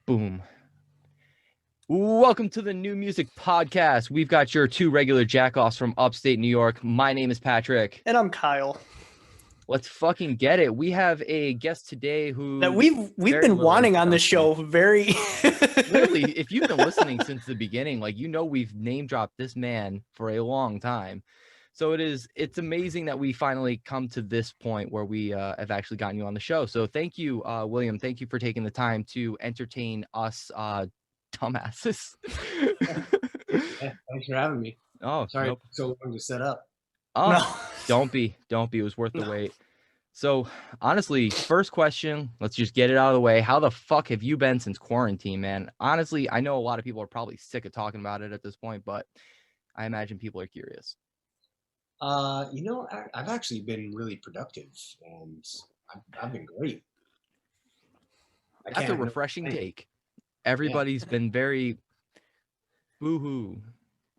Boom. Welcome to the New Music Podcast. We've got your two regular jackoffs from upstate New York. My name is Patrick. And I'm Kyle. Let's fucking get it. We have a guest today who that we've been wanting on the show very Literally, if you've been listening since the beginning, like, you know, we've name dropped this man for a long time. So it's amazing that we finally come to this point where we have actually gotten you on the show. So thank you, William. Thank you for taking the time to entertain us dumbasses. Yeah, thanks for having me. Oh, sorry, nope. So long to set up. Oh, no. Don't be. It was worth the wait. So honestly, first question, let's just get it out of the way. How the fuck have you been since quarantine, man? Honestly, I know a lot of people are probably sick of talking about it at this point, but I imagine people are curious. I've actually been really productive, and I've been great. That's a refreshing take. Everybody's been very boo-hoo.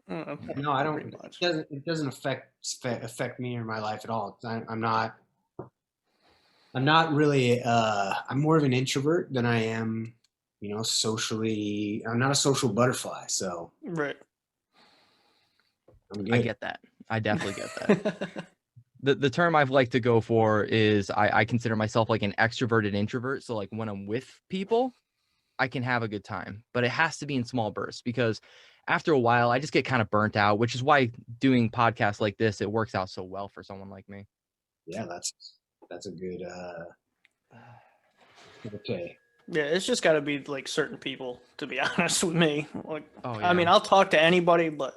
No, I don't. It doesn't affect me or my life at all. I'm not really. I'm more of an introvert than I am, socially. I'm not a social butterfly, so. Right. I get that. I definitely get that. The term I've liked to go for is I consider myself like an extroverted introvert. So like when I'm with people, I can have a good time, but it has to be in small bursts, because after a while I just get kind of burnt out, which is why doing podcasts like this, it works out so well for someone like me. Yeah, that's a good okay. Yeah, it's just got to be like certain people, to be honest with me. Like, oh, yeah. I mean, I'll talk to anybody, but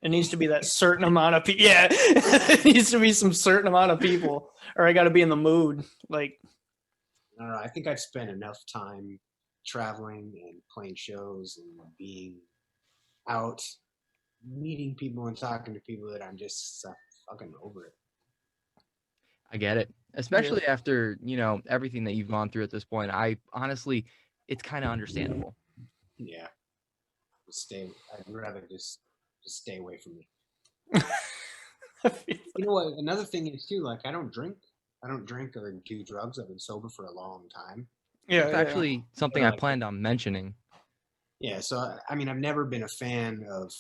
it needs to be that certain amount of people. Yeah, it needs to be some certain amount of people, or I got to be in the mood. Like, I don't know. I think I've spent enough time traveling and playing shows and being out, meeting people and talking to people that I'm just fucking over it. I get it, especially after everything that you've gone through at this point. I honestly, it's kind of understandable. Yeah, I'd rather just stay away from me. You know what? Another thing is too, like, I don't drink or do drugs. I've been sober for a long time. Yeah, it's actually something I planned on mentioning. Yeah, so I mean, I've never been a fan of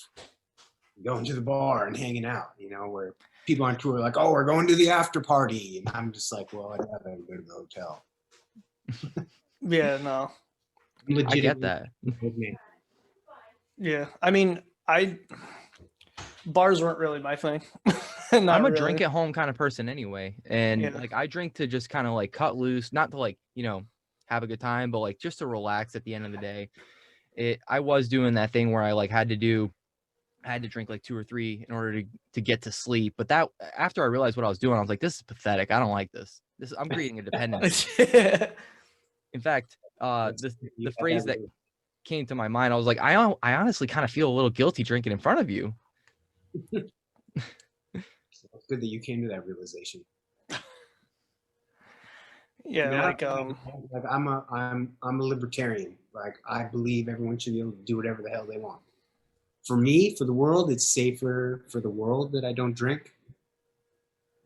going to the bar and hanging out, where people on tour are like, oh, we're going to the after party, and I'm just like, well, I'd rather go to the hotel. Yeah, no. I get that. Yeah, I mean, bars weren't really my thing. I'm a drink at home kind of person anyway, and like I drink to just kind of like cut loose, not to like have a good time, but like just to relax at the end of the day. I was doing that thing where I like had to drink like 2 or 3 in order to get to sleep, but that after I realized what I was doing, I was like, this is pathetic. I don't like this. I'm creating a dependence. In fact, the phrase that came to my mind, I was like, I honestly kind of feel a little guilty drinking in front of you. It's good that you came to that realization. Yeah, I'm a libertarian. Like, I believe everyone should be able to do whatever the hell they want. For me, for the world, it's safer for the world that I don't drink.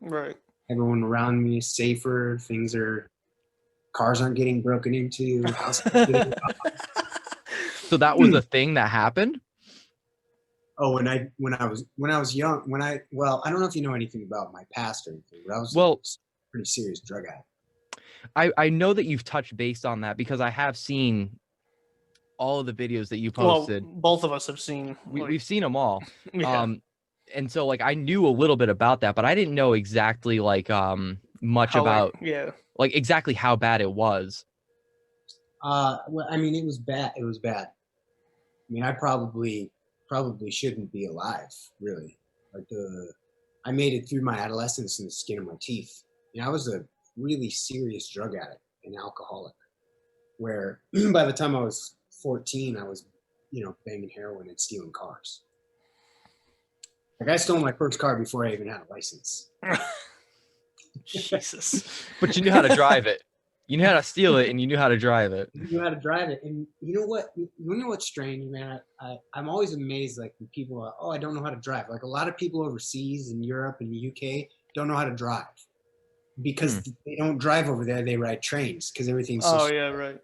Right. Everyone around me is safer. Cars aren't getting broken into. So that was a thing that happened? Oh, when I was young, I don't know if you know anything about my past or anything, but I was a pretty serious drug addict. I know that you've touched base on that because I have seen all of the videos that you posted. Well, both of us have seen. We've seen them all. Yeah. And so like I knew a little bit about that, but I didn't know exactly like much about like exactly how bad it was. Well, I mean, it was bad. It was bad. I mean, I probably shouldn't be alive, really. Like I made it through my adolescence in the skin of my teeth. I was a really serious drug addict and alcoholic, where by the time I was 14, I was, banging heroin and stealing cars. Like, I stole my first car before I even had a license. Jesus. But you knew how to drive it. You knew how to steal it, and you knew how to drive it. You knew how to drive it. And you know what? You know what's strange, man? I'm always amazed, like, when people are, oh, I don't know how to drive. Like, a lot of people overseas in Europe and the UK don't know how to drive. Because they don't drive over there, they ride trains, because everything's so yeah, right.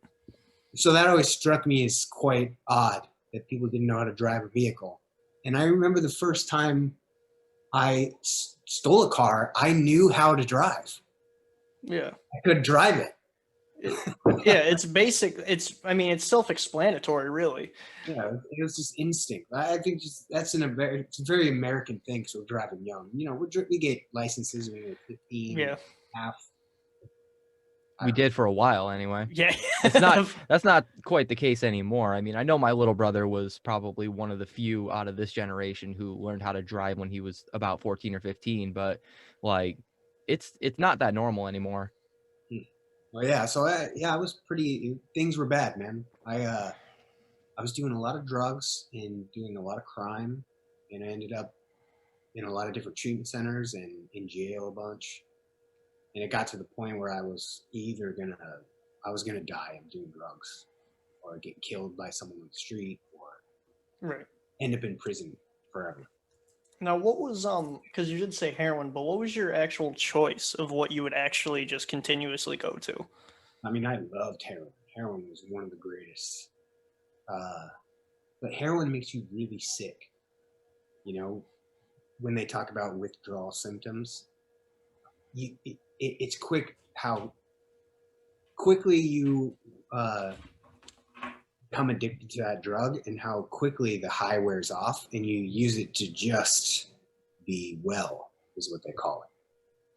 So that always struck me as quite odd that people didn't know how to drive a vehicle. And I remember the first time I stole a car, I knew how to drive. Yeah. I could drive it. Yeah, it's basic. It's self-explanatory, really. Yeah, it was just instinct. I think it's a very American thing because we're driving young. You know, we get licenses when we're 15, Yeah. half. We did for a while anyway. Yeah. That's not quite the case anymore. I mean, I know my little brother was probably one of the few out of this generation who learned how to drive when he was about 14 or 15, but like it's not that normal anymore. Well, yeah. So I was things were bad, man. I was doing a lot of drugs and doing a lot of crime, and I ended up in a lot of different treatment centers and in jail a bunch. And it got to the point where I was gonna die of doing drugs, or get killed by someone on the street, or Right. end up in prison forever. Now, what was because you did say heroin, but what was your actual choice of what you would actually just continuously go to? I mean, I loved heroin. Heroin was one of the greatest. But heroin makes you really sick. You know, when they talk about withdrawal symptoms, it's quick how quickly you become addicted to that drug, and how quickly the high wears off, and you use it to just be well, is what they call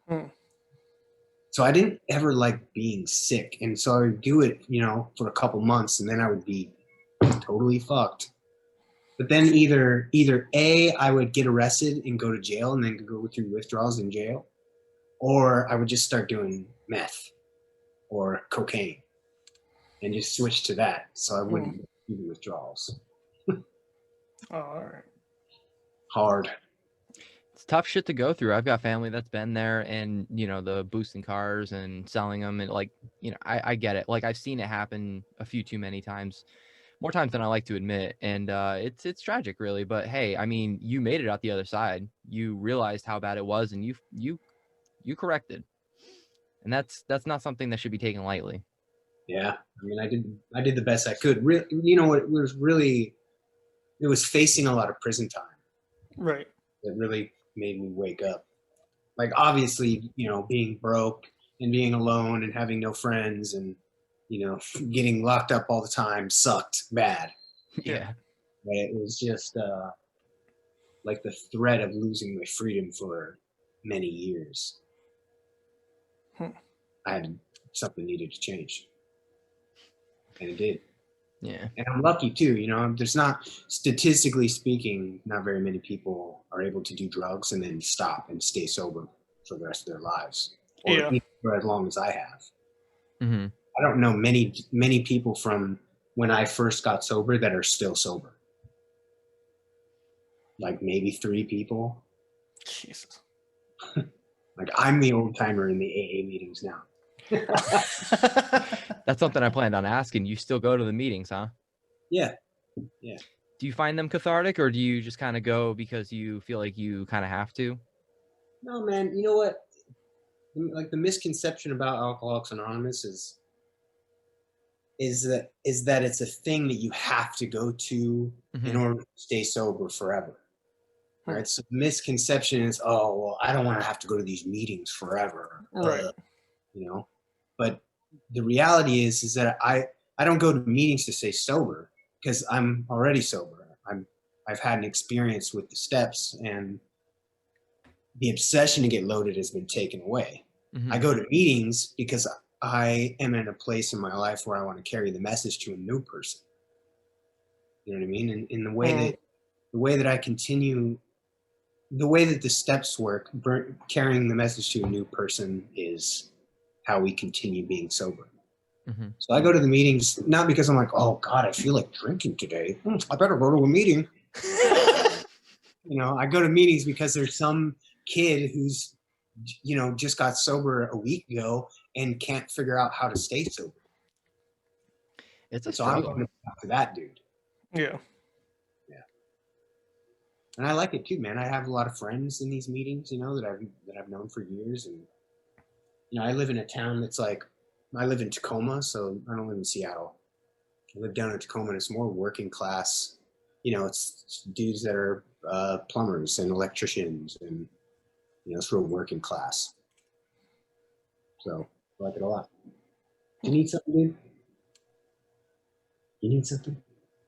it. So I didn't ever like being sick, and so I would do it, you know, for a couple months, and then I would be totally fucked. But then either A, I would get arrested and go to jail and then go through withdrawals in jail, or I would just start doing meth or cocaine and just switch to that, so I wouldn't do the withdrawals. Oh, all right. Hard. It's tough shit to go through. I've got family that's been there, and you know, the boosting cars and selling them, and like, you know, I get it. Like, I've seen it happen a few too many times, more times than I like to admit, and it's tragic, really. But hey, I mean, you made it out the other side. You realized how bad it was, and you corrected, and that's not something that should be taken lightly. Yeah, I mean, I did the best I could. You know, it was facing a lot of prison time. Right. That really made me wake up. Like, obviously, you know, being broke and being alone and having no friends and, you know, getting locked up all the time sucked bad. Yeah. But it was just like the threat of losing my freedom for many years. Something needed to change. And it did. Yeah. And I'm lucky too, you know, there's not, statistically speaking, not very many people are able to do drugs and then stop and stay sober for the rest of their lives, or even for as long as I have. Mm-hmm. I don't know many people from when I first got sober that are still sober. Like maybe 3 people. Jesus. Like, I'm the old timer in the AA meetings now. That's something I planned on asking. You still go to the meetings, huh? Yeah. Do you find them cathartic, or do you just kind of go because you feel like you kind of have to? No, man. You know what? Like, the misconception about Alcoholics Anonymous is that it's a thing that you have to go to in order to stay sober forever. Right? So the misconception is, oh, well, I don't want to have to go to these meetings forever. Right. You know, but the reality is that I don't go to meetings to stay sober, because I'm already sober. I've had an experience with the steps, and the obsession to get loaded has been taken away. I go to meetings because I am in a place in my life where I want to carry the message to a new person. You know what I mean? And in the way that I continue, the way that the steps work, carrying the message to a new person is how we continue being sober. So I go to the meetings not because I'm like, oh God, I feel like drinking today, I better go to a meeting. You know, I go to meetings because there's some kid who's, you know, just got sober a week ago and can't figure out how to stay sober. It's a So I'm struggle. going to talk to that dude. Yeah. And I like it too, man. I have a lot of friends in these meetings, you know, that I've known for years. And, you know, I live in a town that's like, I live in Tacoma, so I don't live in Seattle. live down in Tacoma, and it's more working class. It's dudes that are plumbers and electricians, and it's real working class. So I like it a lot. Do you need something, dude? You need something?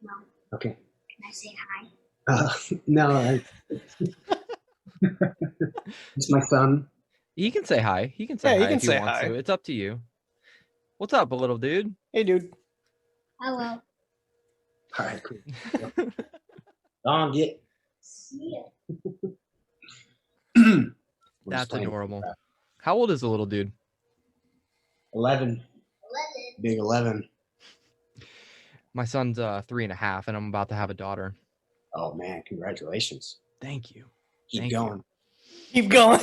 No. Okay. Can I say hi? No. It's my son. He can say hi. He can say hi if he wants to. It's up to you. What's up, little dude? Hey, dude. Hello. All right, cool. Don't get. See We're That's just playing. adorable. How old is the little dude? 11. 11. Big 11. My son's 3.5, and I'm about to have a daughter. Oh man, congratulations. Thank you. Keep Thank going. Keep going.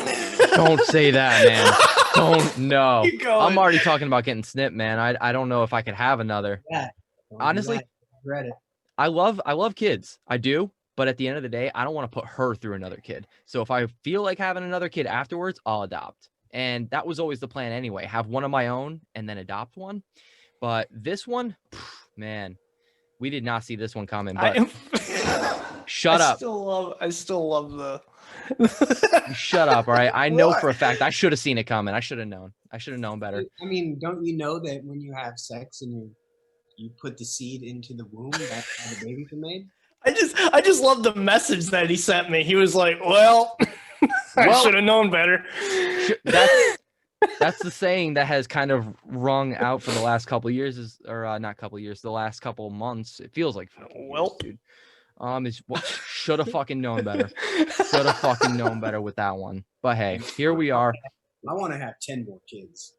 Don't say that, man. Don't. No. Keep going. I'm already talking about getting snipped, man. I don't know if I could have another. Yeah. Don't do Honestly, that. Regret it. I love kids. I do. But at the end of the day, I don't want to put her through another kid. So if I feel like having another kid afterwards, I'll adopt. And that was always the plan anyway. Have one of my own and then adopt one. But this one, man, we did not see this one coming. But shut up. I still love the. Shut up, all right? I know for a fact I should have seen it coming. I should have known. I should have known better. I mean, don't you know that when you have sex and you put the seed into the womb, that's how the babies are made? I just love the message that he sent me. He was like, "Well, I should have known better." That's the saying that has kind of rung out for the last couple of years, not couple of years, the last couple of months. It feels like Well, dude. Should have fucking known better. Should have fucking known better with that one. But hey, here we are. I want to have 10 more kids.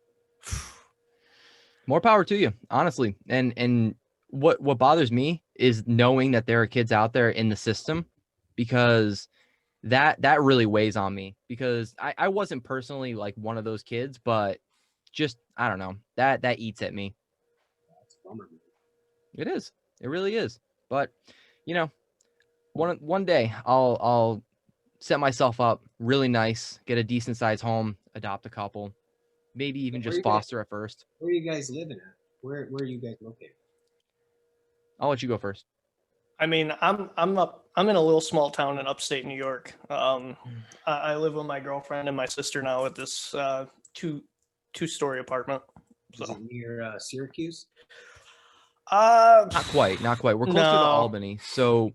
More power to you, honestly. And what bothers me is knowing that there are kids out there in the system, because that really weighs on me, because I wasn't personally like one of those kids, but just, I don't know, that eats at me. That's a bummer. It is. It really is. But, one day I'll set myself up really nice, get a decent sized home, adopt a couple, maybe even just foster at first. Where are you guys living at? Where are you guys located? I'll let you go first. I mean, I'm in a little small town in upstate New York. I live with my girlfriend and my sister now at this two-story apartment. Is it near Syracuse? Not quite. We're closer to No. Albany. So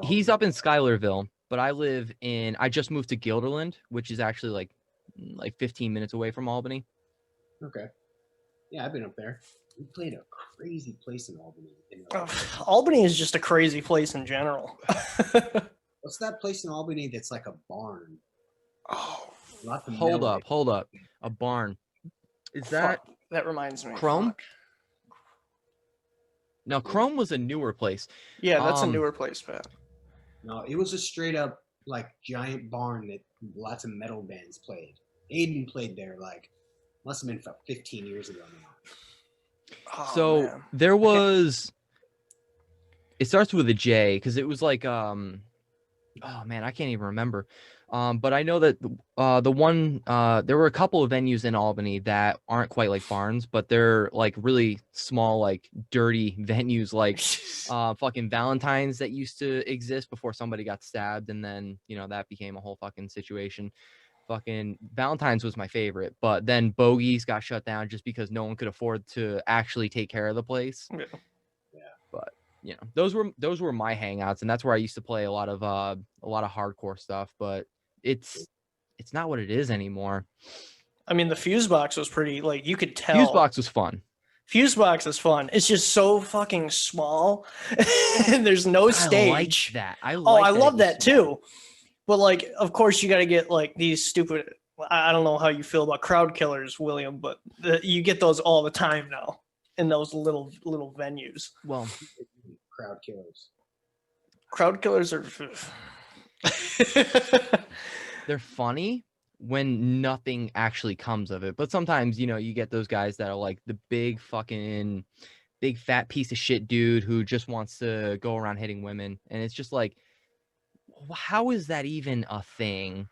he's up in Schuylerville, but I just moved to Guilderland, which is actually like 15 minutes away from Albany. Okay. Yeah, I've been up there. We played a crazy place in Albany. Albany is just a crazy place in general. What's that place in Albany that's like a barn? Oh, Lots of Hold metal. up. A barn. Is that that reminds me. Chrome? Fuck. No, Chrome was a newer place. Yeah, that's a newer place, Pat. No, it was a straight up like giant barn that lots of metal bands played. Aiden played there must have been 15 years ago now. Oh, So man. there was, it starts with a J, because it was like, oh man, I can't even remember. But I know that there were a couple of venues in Albany that aren't quite like barns, but they're like really small, like dirty venues, like fucking Valentine's that used to exist before somebody got stabbed, and then that became a whole fucking situation. Fucking Valentine's was my favorite, but then Bogies got shut down just because no one could afford to actually take care of the place. Yeah. But those were my hangouts, and that's where I used to play a lot of hardcore stuff. But it's not what it is anymore. I mean, the fuse box was pretty, like, you could tell. Fuse box was fun. Fuse box is fun. It's just so fucking small, and there's no stage. I like that. I love that too. But like, of course, you got to get like these stupid. I don't know how you feel about crowd killers, William, but you get those all the time now in those little venues. Well, Crowd killers. Crowd killers are. They're funny when nothing actually comes of it, but sometimes you get those guys that are like the big fat piece of shit dude who just wants to go around hitting women, and it's just like, how is that even a thing?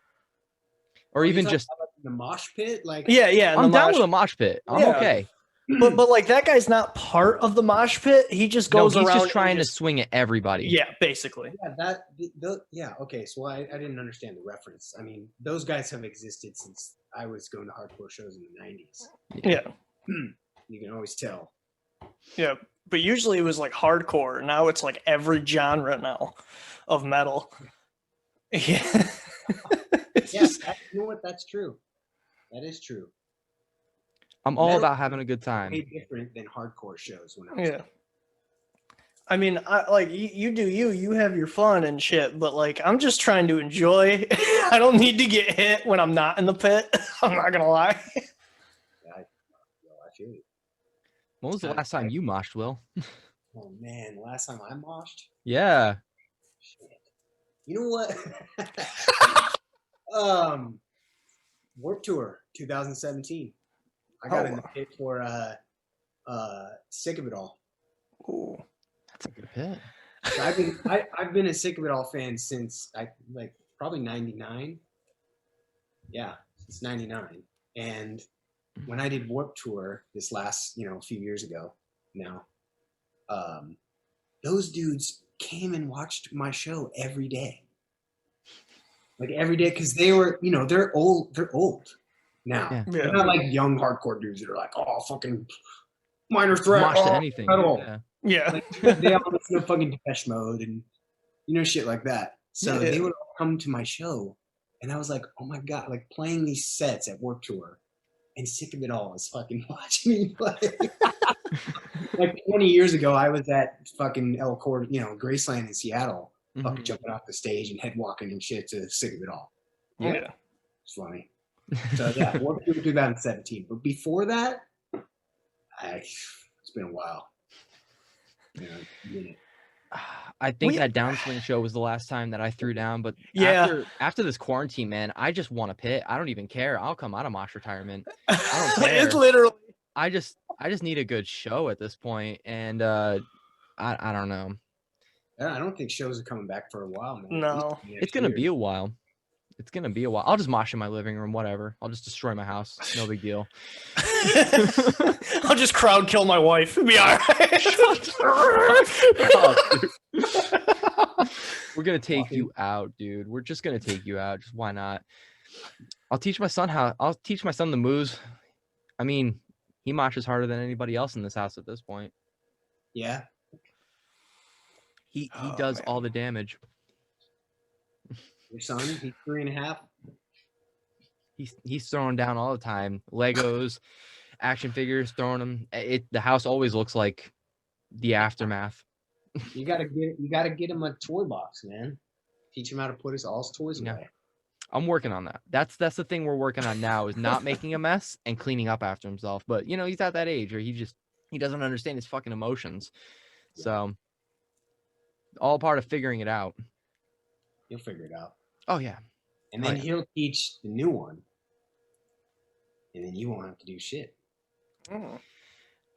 Or even just the mosh pit, like yeah. I'm down with a mosh pit. I'm okay. But like that guy's not part of the mosh pit. He just goes he's around just trying to swing at everybody. Yeah, basically. Yeah, okay. So I didn't understand the reference. I mean, those guys have existed since I was going to hardcore shows in the 90s. Yeah. You can always tell. Yeah, but usually it was like hardcore. Now it's like every genre now of metal. Yeah. You know what? That's true. That is true. I'm all about having a good time. Way different than hardcore shows when I was I mean, you do you have your fun and shit, but like I'm just trying to enjoy. I don't need to get hit when I'm not in the pit. I'm not gonna lie. I feel you. When was the last time you moshed, Will? Oh man, the last time I moshed? Yeah. Shit. You know what? Warped Tour 2017. I got in the pit for Sick of It All. Ooh. That's a good pit. So I've been a Sick of It All fan since probably 99. Yeah, since 99. And when I did Warped Tour this last, a few years ago now, those dudes came and watched my show every day. Like every day, because they were, they're old now. Yeah. They're not like young hardcore dudes that are like, oh, fucking minor threat. Mosh to anything. At all. Yeah. Like, they all listen to fucking Depeche Mode and, shit like that. So they would all come to my show, and I was like, oh my God, like playing these sets at Warped Tour, and Sick of It All is fucking watching me play. Like 20 years ago, I was at fucking El Corte, Graceland in Seattle, fucking jumping off the stage and head walking and shit to Sick of It All. Yeah. It's funny. So yeah, Warped Tour 2017. But before that, it's been a while. I think that downswing show was the last time that I threw down, but after this quarantine, man, I just want to pit. I don't even care. I'll come out of mosh retirement. I don't care. It's literally. I just need a good show at this point, and I don't know. Yeah, I don't think shows are coming back for a while, man. No, it's gonna be a while. It's gonna be a while. I'll just mosh in my living room, whatever. I'll just destroy my house. No big deal. I'll just crowd kill my wife. It'll be all right. We're gonna take you out, dude. We're just gonna take you out. Just why not? I'll teach my son the moves. I mean, he moshes harder than anybody else in this house at this point. Yeah. He does all the damage. Your son, he's 3.5. He's throwing down all the time. Legos, action figures, throwing them. The house always looks like the aftermath. You gotta get him a toy box, man. Teach him how to put all his toys away. I'm working on that. That's the thing we're working on now, is not making a mess and cleaning up after himself. But he's at that age where he doesn't understand his fucking emotions. Yeah. So all part of figuring it out. He'll figure it out. Oh yeah. And then he'll teach the new one. And then you won't have to do shit. Oh.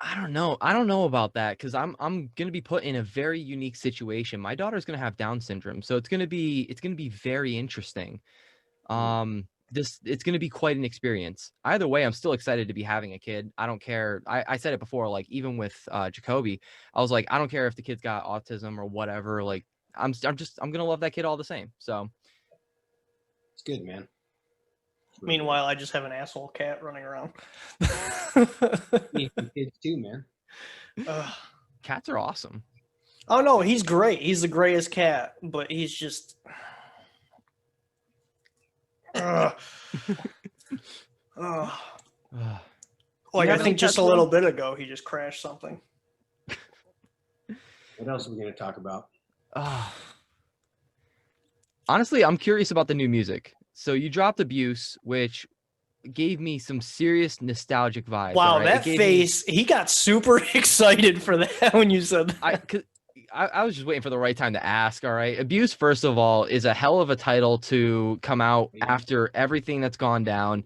I don't know about that, because I'm gonna be put in a very unique situation. My daughter's gonna have Down syndrome, so it's gonna be very interesting. It's gonna be quite an experience. Either way, I'm still excited to be having a kid. I don't care. I said it before, like even with Jacoby, I was like, I don't care if the kid's got autism or whatever. Like I'm gonna love that kid all the same. So it's good, man. Meanwhile, I just have an asshole cat running around. Kids too, man. Cats are awesome. Oh no, he's great. He's the greatest cat, but he's just. Like I think just a little bit ago, he just crashed something. What else are we going to talk about? Honestly, I'm curious about the new music. So you dropped Abuse, which gave me some serious nostalgic vibes. Wow, that face! He got super excited for that when you said that. I was just waiting for the right time to ask. All right, Abuse, first of all, is a hell of a title to come out after everything that's gone down.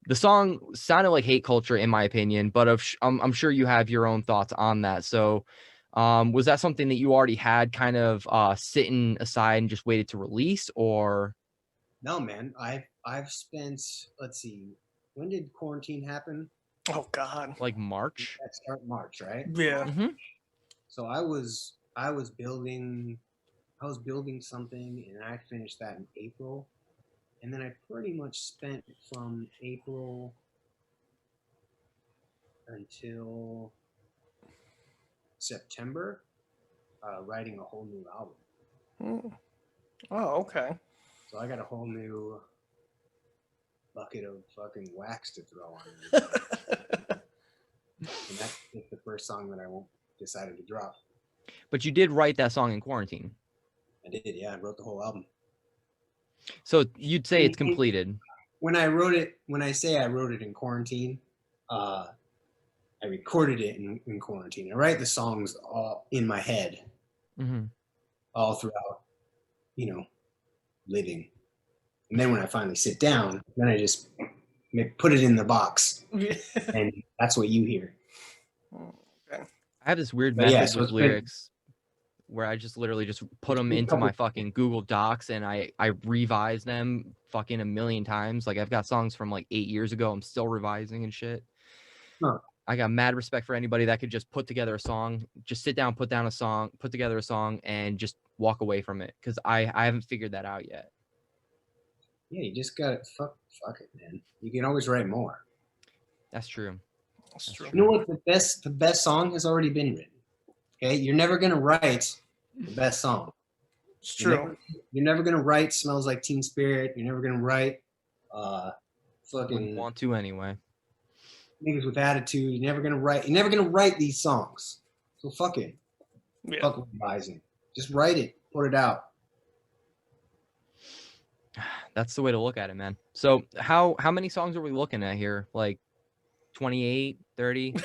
The song sounded like hate culture, in my opinion, but I'm sure you have your own thoughts on that. So, was that something that you already had kind of sitting aside and just waited to release, or? No, man. I've spent. Let's see. When did quarantine happen? Oh God. like March. That start March, right? Yeah. Mm-hmm. So I was building something, and I finished that in April, and then I pretty much spent from April until September writing a whole new album. Oh, okay. So I got a whole new bucket of fucking wax to throw on it. And that's just the first song that I decided to drop. But you did write that song in quarantine. I did, yeah. I wrote the whole album. So you'd say it's completed. When I say I wrote it in quarantine, I recorded it in quarantine. I write the songs all in my head, all throughout, living. And then when I finally sit down, then I just put it in the box, and that's what you hear. Okay. I have this weird method with lyrics where I just literally just put them into my fucking Google Docs, and I revise them fucking a million times. Like I've got songs from like 8 years ago I'm still revising and shit. Huh. I got mad respect for anybody that could just put together a song, just sit down, put together a song, and just walk away from it. Because I haven't figured that out yet. Yeah, you just gotta fuck it, man. You can always write more. That's true. That's true. You know what? The best song has already been written. Okay, you're never gonna write the best song. It's true. You're never gonna write "Smells Like Teen Spirit." You're never gonna write Wouldn't want to anyway. Niggas with Attitude. You're never gonna write these songs. So fuck it. Yeah. Fuck revising. Just write it. Put it out. That's the way to look at it, man. So how many songs are we looking at here? Like 28, 30,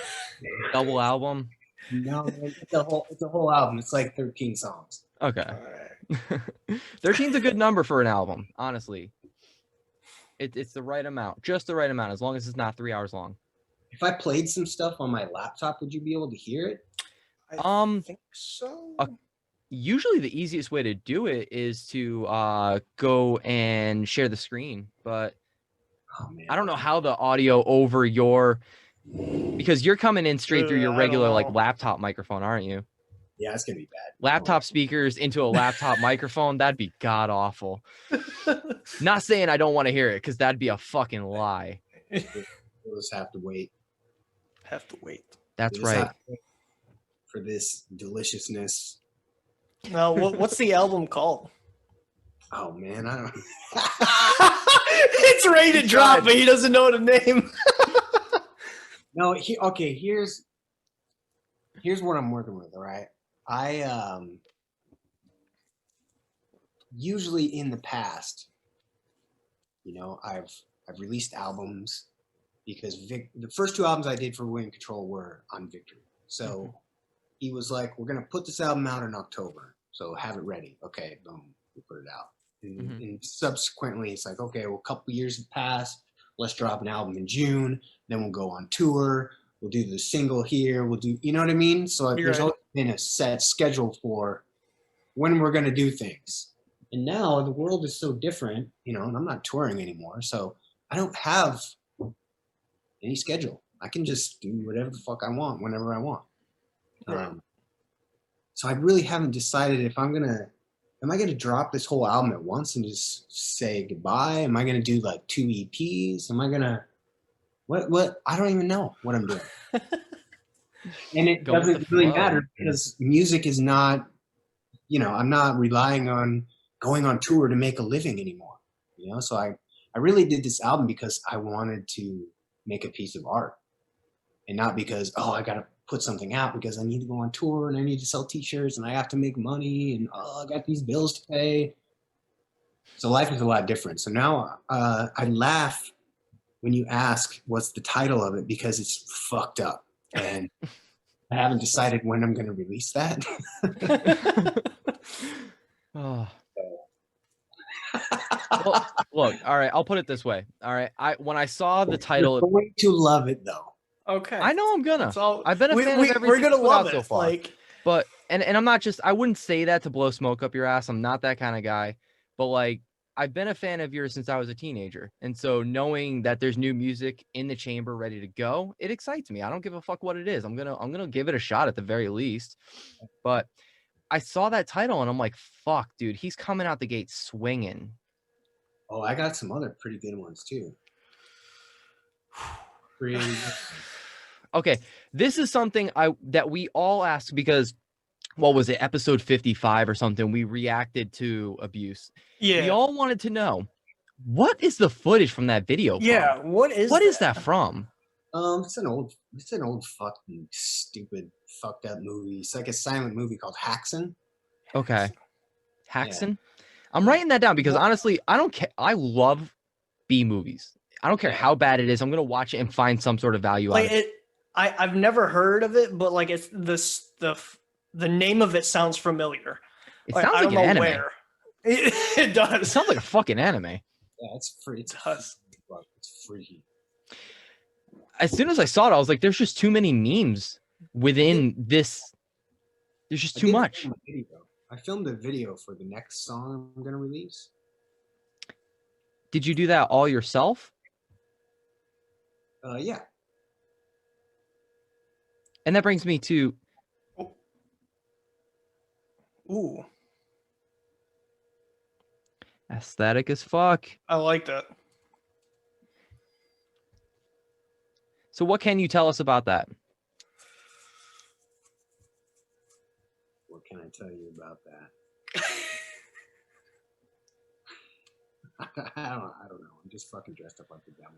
double album? No, it's a whole album. It's like 13 songs. Okay. All right. 13's a good number for an album, honestly. It's the right amount, just the right amount, as long as it's not 3 hours long. If I played some stuff on my laptop, would you be able to hear it? I think so. Usually the easiest way to do it is to go and share the screen, but I don't know how the audio over because you're coming in straight through your regular like laptop microphone, aren't you? Yeah, it's gonna be bad. Laptop speakers into a laptop microphone, that'd be god awful. Not saying I don't want to hear it, because that'd be a fucking lie. We'll just have to wait. That's right. For this deliciousness. Now, what's the album called? Oh man, I don't. It's ready to drop, but he doesn't know the name. No, okay. Here's what I'm working with. All right, I usually in the past, I've released albums because the first two albums I did for William Control were on Victory. So he was like, "We're gonna put this album out in October, so have it ready." Okay, boom, we put it out. And subsequently, it's like, okay, well, a couple years have passed. Let's drop an album in June. Then we'll go on tour. We'll do the single here. We'll do, you know what I mean? So there's always been a set schedule for when we're going to do things. And now the world is so different, and I'm not touring anymore. So I don't have any schedule. I can just do whatever the fuck I want, whenever I want. Right. So I really haven't decided if am I going to drop this whole album at once and just say goodbye? Am I going to do like 2 EPs? Am I going to, what? I don't even know what I'm doing. And it doesn't really matter because music is not, I'm not relying on going on tour to make a living anymore. So I really did this album because I wanted to make a piece of art and not because, I got to put something out because I need to go on tour and I need to sell t-shirts and I have to make money and I got these bills to pay. So life is a lot different. So now I laugh when you ask what's the title of it because it's fucked up and I haven't decided when I'm going to release that. Oh. Well, look, all right, I'll put it this way. All right, when I saw the title, you're going to love it though. Okay. I know I'm gonna. I've been a fan of everything we're gonna love it so far. But and I'm not just. I wouldn't say that to blow smoke up your ass. I'm not that kind of guy. But like, I've been a fan of yours since I was a teenager. And so knowing that there's new music in the chamber ready to go, it excites me. I don't give a fuck what it is. I'm going to give it a shot at the very least. But I saw that title and I'm like, fuck, dude, he's coming out the gate swinging. Oh, I got some other pretty good ones too. Okay, this is something that we all ask because, what was it, episode 55 or something? We reacted to abuse. Yeah. We all wanted to know, what is the footage from that video from? Yeah, what is that from? It's an old fucking stupid fucked up movie. It's like a silent movie called Haxon. Okay, Haxon. Yeah. I'm writing that down because honestly, I don't care. I love B movies. I don't care how bad it is. I'm gonna watch it and find some sort of value out of it. I've never heard of it, but like it's the name of it sounds familiar. It sounds like an anime. Where. It does. It sounds like a fucking anime. Yeah, it's free. It does. It's freaky. As soon as I saw it, I was like, "There's just too many memes within this. There's just too much." I filmed a video for the next song I'm gonna release. Did you do that all yourself? Yeah. And that brings me to. Ooh. Aesthetic as fuck. I like that. So what can you tell us about that? What can I tell you about that? I don't know. I'm just fucking dressed up like the devil.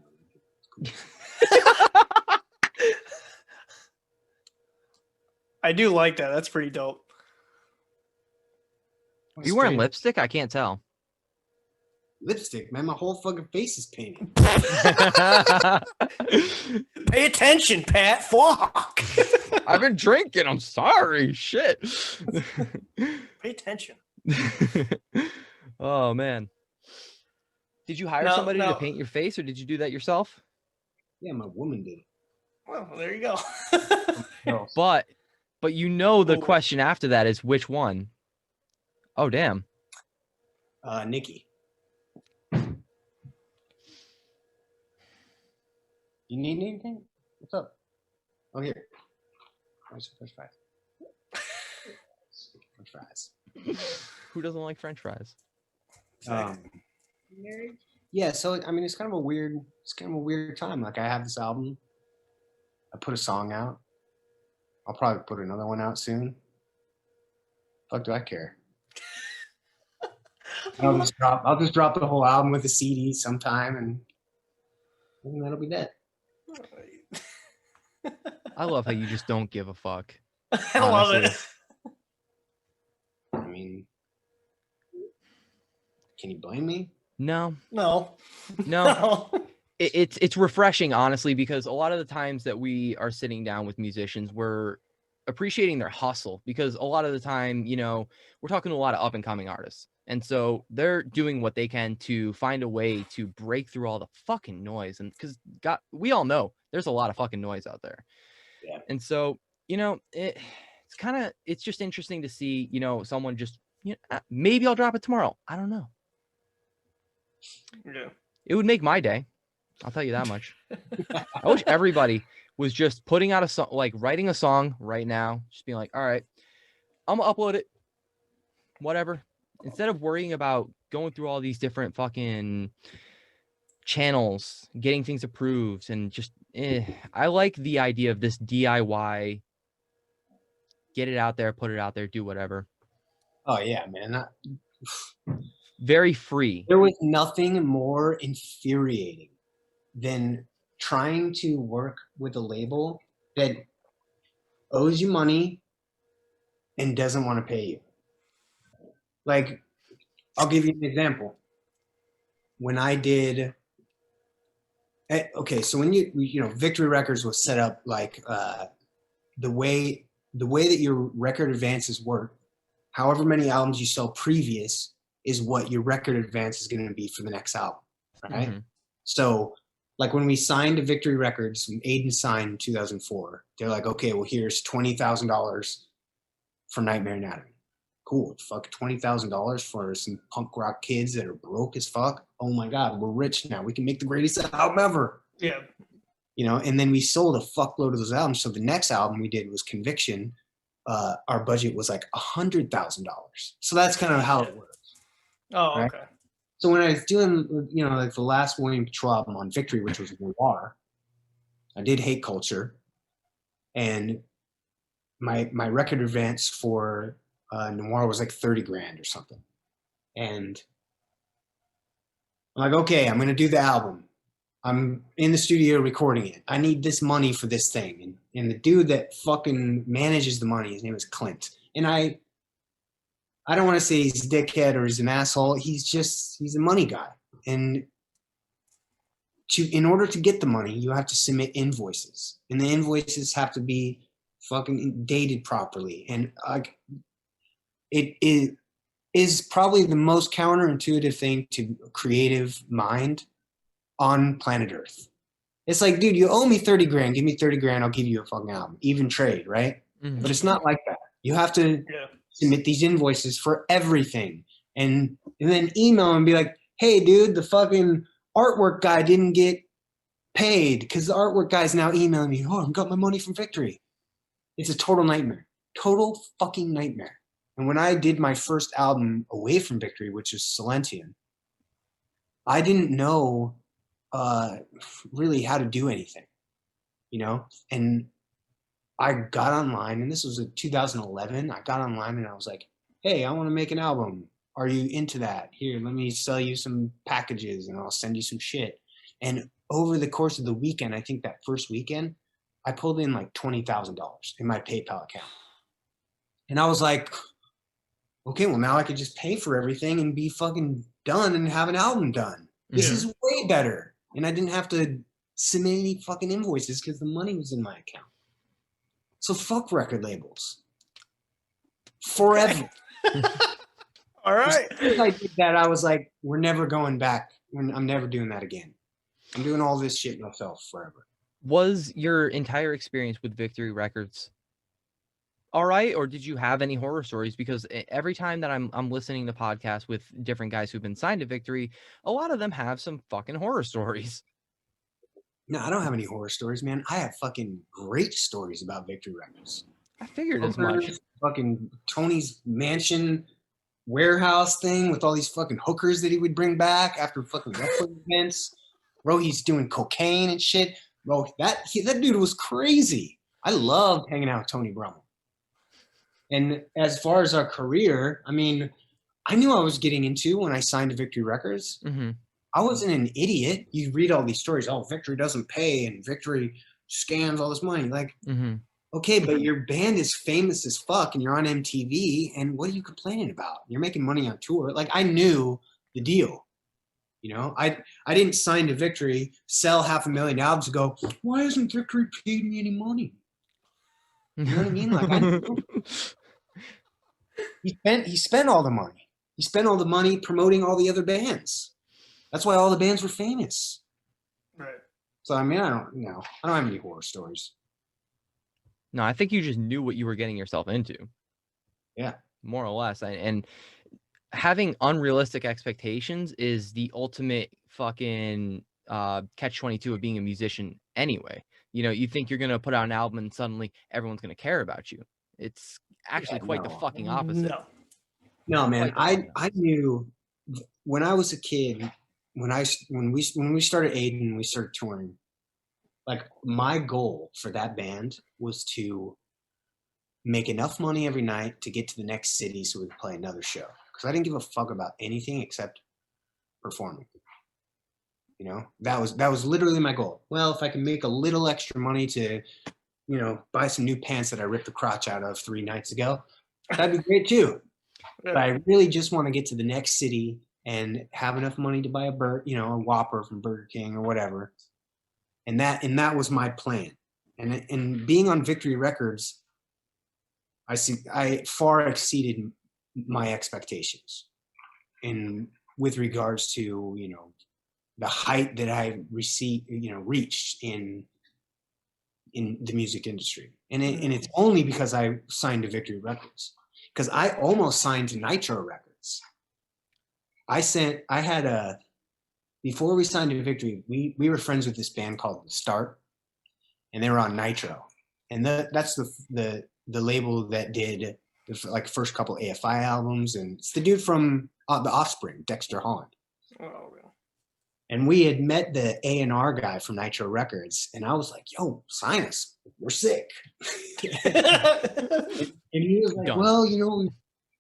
It's cool. I do like that. That's pretty dope. Are you wearing lipstick? I can't tell. Lipstick, man. My whole fucking face is painted. Pay attention, Pat. Fuck. I've been drinking. I'm sorry. Shit. Pay attention. Oh, man. Did you hire somebody to paint your face, or did you do that yourself? Yeah, my woman did. Well, there you go. But you know the question after that is which one? Oh, damn. Nikki. You need anything? What's up? Oh, here. Where's the French fries? French fries. Who doesn't like French fries? Yeah, so I mean, it's kind of a weird time. Like, I have this album. I put a song out. I'll probably put another one out soon. Fuck, do I care? I'll just drop the whole album with a CD sometime, and that'll be that. I love how you just don't give a fuck. I love it. I mean, can you blame me? No. It's refreshing, honestly, because a lot of the times that we are sitting down with musicians, we're appreciating their hustle, because a lot of the time, you know, we're talking to a lot of up and coming artists. And so they're doing what they can to find a way to break through all the fucking noise. And because we all know there's a lot of fucking noise out there. Yeah. And so, you know, it's just interesting to see, you know, someone just, you know, maybe I'll drop it tomorrow. I don't know. Yeah. It would make my day. I'll tell you that much. I wish everybody was just putting out a song, like writing a song right now, just being like, all right, I'm gonna upload it, whatever. Instead of worrying about going through all these different fucking channels, getting things approved, and just, I like the idea of this DIY, get it out there, put it out there, do whatever. Oh yeah, man. Very free. There was nothing more infuriating than trying to work with a label that owes you money and doesn't want to pay you. Like, I'll give you an example. When I did, okay, so when you know, Victory Records was set up like the way that your record advances work, however many albums you sell previous is what your record advance is going to be for the next album, right? Mm-hmm. So, like when we signed to Victory Records, when Aiden signed in 2004, they're like, okay, well, here's $20,000 for Nightmare Anatomy. cool. Fuck, $20,000 for some punk rock kids that are broke as fuck. Oh my God, we're rich now. We can make the greatest album ever. Yeah. You know, and then we sold a fuckload of those albums. So the next album we did was Conviction. Our budget was like $100,000. So that's kind of how it works. Oh, right? okay. So when I was doing, you know, like the last William Patrol album on Victory, which was Noir, I did Hate Culture, and my record advance for Noir was like 30 grand or something. And I'm like, okay, I'm gonna do the album. I'm in the studio recording it. I need this money for this thing. And the dude that fucking manages the money, his name is Clint. And I don't want to say he's a dickhead or he's an asshole. He's a money guy. And in order to get the money, you have to submit invoices. And the invoices have to be fucking dated properly. And it is probably the most counterintuitive thing to a creative mind on planet Earth. It's like, dude, you owe me 30 grand. Give me 30 grand. I'll give you a fucking album. Even trade, right? Mm-hmm. But it's not like that. You have to submit these invoices for everything. And then email and be like, hey, dude, the fucking artwork guy didn't get paid because the artwork guy's now emailing me. Oh, I got my money from Victory. It's a total nightmare. Total fucking nightmare. And when I did my first album away from Victory, which is Silentian, I didn't know really how to do anything, you know? And I got online, and this was in 2011. I got online and I was like, hey, I want to make an album. Are you into that? Here, let me sell you some packages and I'll send you some shit. And over the course of the weekend, I think that first weekend, I pulled in like $20,000 in my PayPal account. And I was like, okay, well now I could just pay for everything and be fucking done and have an album done. This is way better. And I didn't have to submit any fucking invoices because the money was in my account. So fuck record labels. Forever. All right. As soon as I did that, I was like, we're never going back. I'm never doing that again. I'm doing all this shit myself forever. Was your entire experience with Victory Records all right, or did you have any horror stories? Because every time that I'm listening to podcasts with different guys who've been signed to Victory, a lot of them have some fucking horror stories. No, I don't have any horror stories, man. I have fucking great stories about Victory Records. I figured as much. Fucking Tony's mansion warehouse thing with all these fucking hookers that he would bring back after fucking wrestling events. Bro, he's doing cocaine and shit. Bro, that dude was crazy. I loved hanging out with Tony Brummel. And as far as our career, I mean, I knew I was getting into when I signed to Victory Records. Mm-hmm. I wasn't an idiot. You read all these stories. Oh, Victory doesn't pay and Victory scams all this money. Like, okay, but your band is famous as fuck and you're on MTV. And what are you complaining about? You're making money on tour. Like, I knew the deal. You know, I didn't sign to Victory, sell 500,000 albums and go, why hasn't Victory paid me any money? You know what I mean? Like, I knew. He spent all the money. He spent all the money promoting all the other bands. That's why all the bands were famous. Right. So I mean, I don't have any horror stories. No, I think you just knew what you were getting yourself into. Yeah. More or less. And having unrealistic expectations is the ultimate fucking catch-22 of being a musician anyway. You know, you think you're going to put out an album and suddenly everyone's going to care about you. It's actually quite the fucking opposite. No, man. I knew when I was a kid, when we started Aiden, we started touring, like my goal for that band was to make enough money every night to get to the next city so we could play another show. Because I didn't give a fuck about anything except performing. You know, that was literally my goal. Well, if I can make a little extra money to, you know, buy some new pants that I ripped the crotch out of 3 nights ago, that'd be great too. But I really just want to get to the next city and have enough money to buy a Whopper from Burger King or whatever. And that was my plan. And being on Victory Records, I far exceeded my expectations. And with regards to, you know, the height that I reached in the music industry. And it's only because I signed to Victory Records. because I almost signed to Nitro Records. Before we signed to Victory, we were friends with this band called The Start, and they were on Nitro. And that's the label that did the like first couple AFI albums, and it's the dude from The Offspring, Dexter Holland. Oh, really? And we had met the A&R guy from Nitro Records, and I was like, yo, sign us. We're sick. And he was like, Done. well, you know,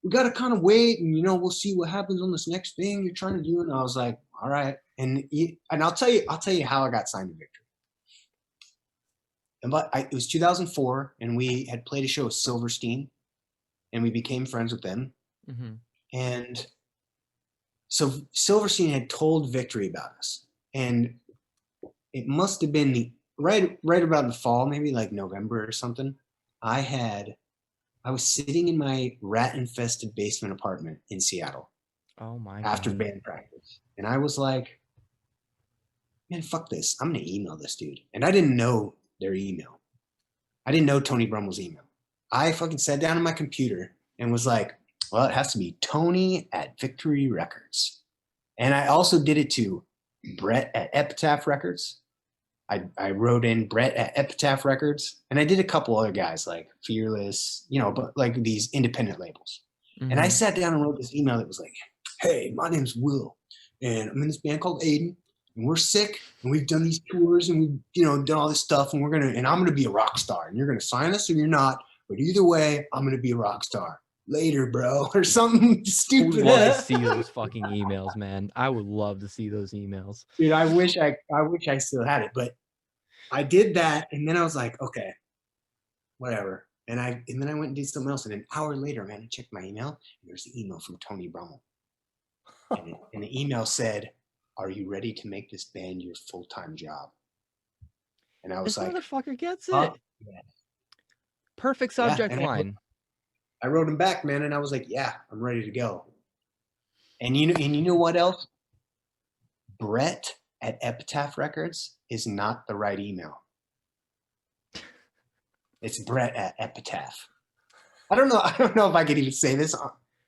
we got to kind of wait, and, you know, we'll see what happens on this next thing you're trying to do. And I was like, all right. And I'll tell you how I got signed to Victory. It was 2004, and we had played a show with Silverstein, and we became friends with them. Mm-hmm. And so Silverstein had told Victory about us, and it must have been right about the fall, maybe like November or something. I was sitting in my rat-infested basement apartment in Seattle. Oh my God. After band practice, and I was like, man, fuck this. I'm gonna email this dude. And I didn't know their email. I didn't know Tony Brummel's email. I fucking sat down on my computer and was like, well, it has to be Tony at Victory Records. And I also did it to Brett at Epitaph Records. I wrote in Brett at Epitaph Records, and I did a couple other guys like Fearless, you know, but like these independent labels. Mm-hmm. And I sat down and wrote this email that was like, hey, my name's Will, and I'm in this band called Aiden, and we're sick, and we've done these tours, and we've, you know, done all this stuff, and I'm gonna be a rock star, and you're gonna sign us or you're not, but either way, I'm gonna be a rock star. Later, bro, or something I stupid. would love to see those fucking emails, man. I would love to see those emails. Dude, I wish I still had it, but I did that, and then I was like, okay, whatever. And then I went and did something else, and an hour later, man, I checked my email, and there's an email from Tony Brummel. And the email said, are you ready to make this band your full-time job? And I was This like, motherfucker gets it. Yeah. Perfect Yeah, subject and line. I wrote him back, man, and I was like, yeah, I'm ready to go. And you know what else? Brett at Epitaph Records is not the right email. It's Brett at Epitaph. I don't know if I could even say this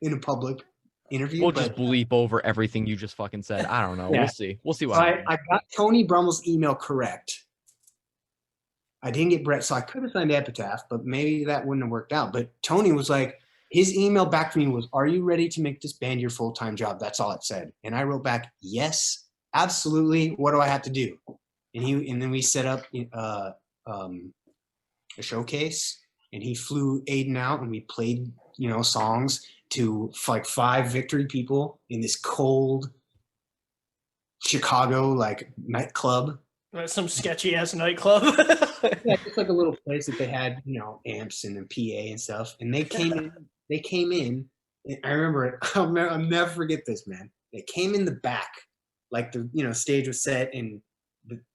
in a public interview. We'll just bleep over everything you just fucking said. I don't know. Yeah. We'll see. We'll see what So happens. I got Tony Brummel's email correct. I didn't get Brett, so I could have signed Epitaph, but maybe that wouldn't have worked out. But Tony was like, his email back to me was, are you ready to make this band your full-time job? That's all it said. And I wrote back, yes, absolutely. What do I have to do? And then we set up a showcase, and he flew Aiden out, and we played, you know, songs to like 5 Victory people in this cold Chicago like nightclub. Some sketchy ass nightclub. Yeah, just like a little place that they had, you know, amps and a PA and stuff. And they came in. And I remember it. I'll never forget this, man. They came in the back, like the, you know, stage was set and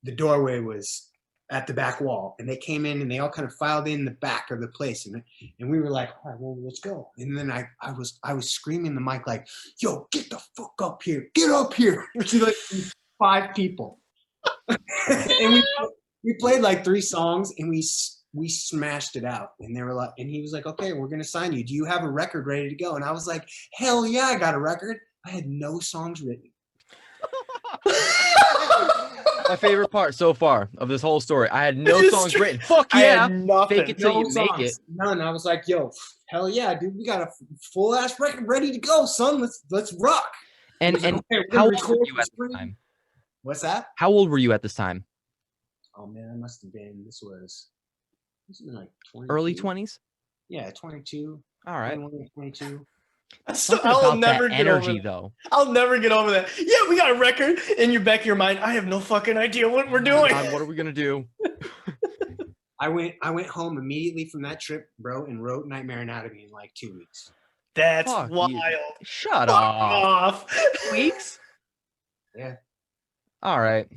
the doorway was at the back wall. And they came in and they all kind of filed in the back of the place. And we were like, all right, well, let's go. And then I was screaming in the mic like, yo, get the fuck up here. Get up here. To like 5 people. And we played like 3 songs, and we smashed it out. And they were like, and he was like, okay, we're gonna sign you. Do you have a record ready to go? And I was like, hell yeah, I got a record. I had no songs written. My favorite part so far of this whole story. I had no songs written. Fuck I yeah. had nothing. Fake it till you make it. None. I was like, yo, hell yeah, dude, we got a full ass record ready to go, son. Let's rock. And Okay, we're how gonna old were record you this at this thing. time? What's that? How old were you at this time? Oh man, I must have been. This was like 22. Early 20s? Yeah, 22. All right. 21, 22. Something I'll about never that get over energy, that. though. I'll never get over that. Yeah, we got a record in your back of your mind. I have no fucking idea what we're Oh doing. God, what are we gonna do? I went home immediately from that trip, bro, and wrote Nightmare Anatomy in like 2 weeks. That's Fuck wild. you. Shut Fuck up. off. Weeks? Yeah. All right.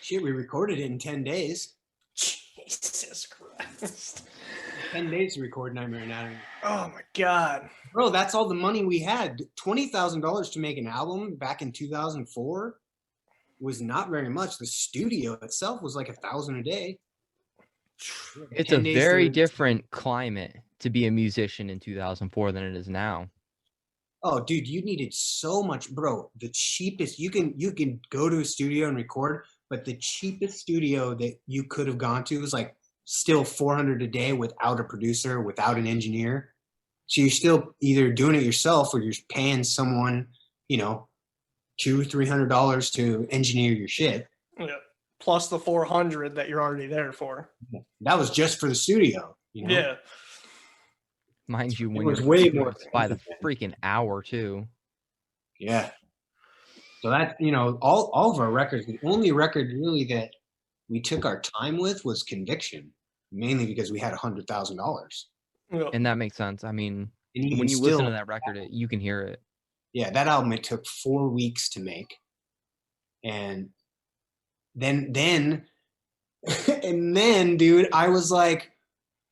Shit, we recorded it in 10 days. Jesus Christ. 10 days to record Nightmare Anatomy. Oh my God. Bro, that's all the money we had. $20,000 to make an album back in 2004 was not very much. The studio itself was like $1,000 a day. It's a very different climate to be a musician in 2004 than it is now. Oh, dude, you needed so much, bro. The cheapest you can go to a studio and record, but the cheapest studio that you could have gone to was like still $400 a day without a producer, without an engineer. So you're still either doing it yourself or you're paying someone, you know, $200-$300 to engineer your shit. Yeah. Plus the 400 that you're already there for. That was just for the studio, you know? Yeah. Mind you, when was you're way more by the expensive, freaking hour too. Yeah. So that, you know, all of our records, the only record really that we took our time with was Conviction, mainly because we had $100,000. Yeah. And that makes sense. I mean, And even when you still, listen to that record, you can hear it. Yeah, that album, it took 4 weeks to make. And then and then, dude, I was like,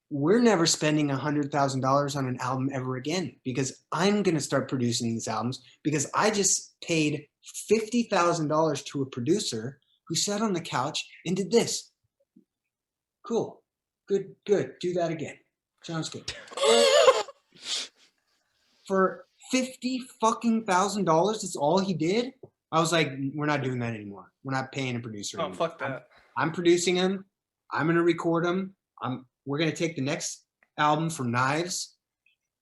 we're never spending $100,000 on an album ever again, because I'm going to start producing these albums, because I just paid $50,000 to a producer who sat on the couch and did this. Cool. Good. Do that again. Sounds good. For $50,000, that's all he did. I was like, we're not doing that anymore. We're not paying a producer anymore. Fuck that. I'm producing him. I'm going to record him. We're going to take the next album from Knives.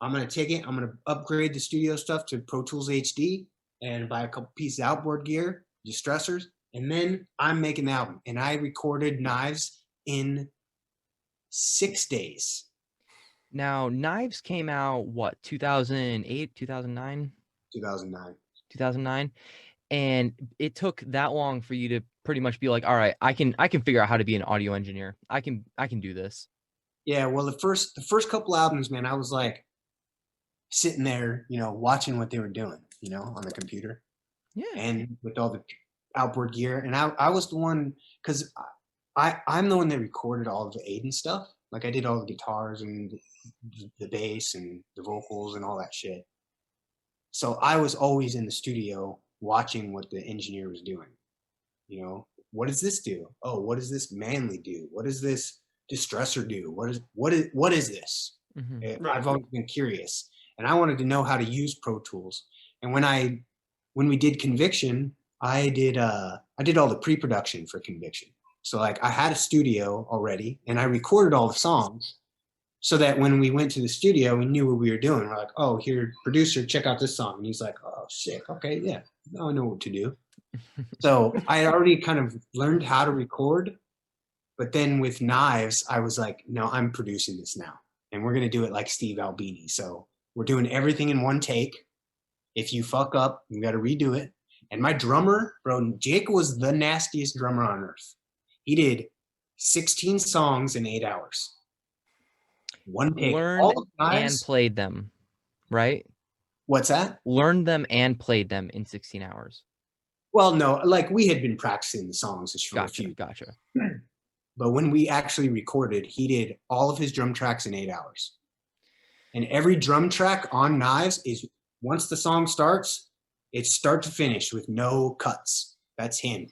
I'm going to take it. I'm going to upgrade the studio stuff to Pro Tools HD and buy a couple pieces of outboard gear, distressors, and then I'm making the album. And I recorded Knives in 6 days. Now, Knives came out, what, 2008, 2009? 2009. 2009. And it took that long for you to pretty much be like, all right, I can figure out how to be an audio engineer. I can do this. Yeah, well, the first couple albums, man, I was like sitting there, you know, watching what they were doing, you know, on the computer. Yeah. And with all the outboard gear. And I was the one, because I'm the one that recorded all of the Aiden stuff. Like I did all the guitars and the bass and the vocals and all that shit. So I was always in the studio watching what the engineer was doing. You know, what does this do? Oh, what does this manly do? What does this distressor do? What is this? Mm-hmm. I've always been curious, and I wanted to know how to use Pro Tools. And when we did Conviction, I did all the pre-production for Conviction. So like I had a studio already, and I recorded all the songs, so that when we went to the studio, we knew what we were doing. We're like, oh, here, producer, check out this song. And he's like, oh, sick. Okay, yeah, now I know what to do. So I had already kind of learned how to record. But then with Knives, I was like, no, I'm producing this now. And we're going to do it like Steve Albini. So we're doing everything in one take. If you fuck up, you got to redo it. And my drummer, bro, Jake was the nastiest drummer on earth. He did 16 songs in 8 hours. One take. Learned and played them, right? What's that? Learned them and played them in 16 hours. Well, no, like we had been practicing the songs for a few. Gotcha. But when we actually recorded, he did all of his drum tracks in 8 hours. And every drum track on Knives is, once the song starts, it's start to finish with no cuts. That's him.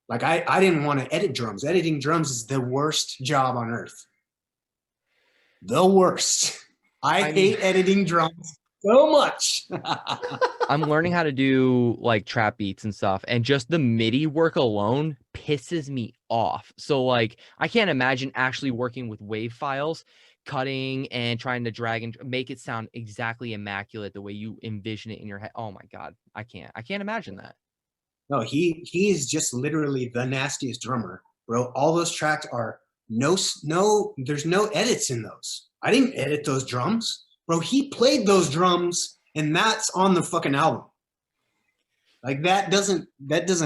Like I didn't want to edit drums. Editing drums is the worst job on earth. The worst. I hate editing drums so much. I'm learning how to do like trap beats and stuff, and just the MIDI work alone pisses me off. So like I can't imagine actually working with wave files, cutting and trying to drag and make it sound exactly immaculate the way you envision it in your head. Oh my God, I can't imagine that. No, he is just literally the nastiest drummer, bro. All those tracks are there's no edits in those. I didn't edit those drums. Bro, he played those drums, and that's on the fucking album. Like that doesn't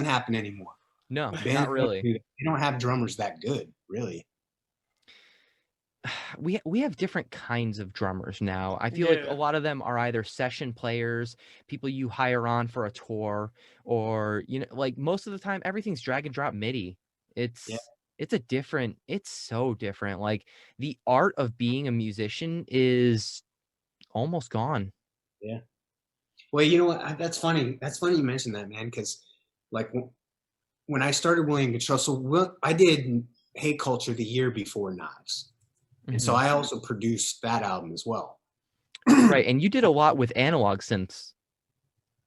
happen anymore. No, not really. They don't have drummers that good, really. We have different kinds of drummers now. I feel like a lot of them are either session players, people you hire on for a tour, or you know, like most of the time everything's drag and drop MIDI. It's so different. Like the art of being a musician is almost gone. Yeah. Well, you know what? That's funny. That's funny you mentioned that, man, because like when I started William Control, so I did Hate Culture the year before Knives. And so I also produced that album as well. Right, and you did a lot with analog synths.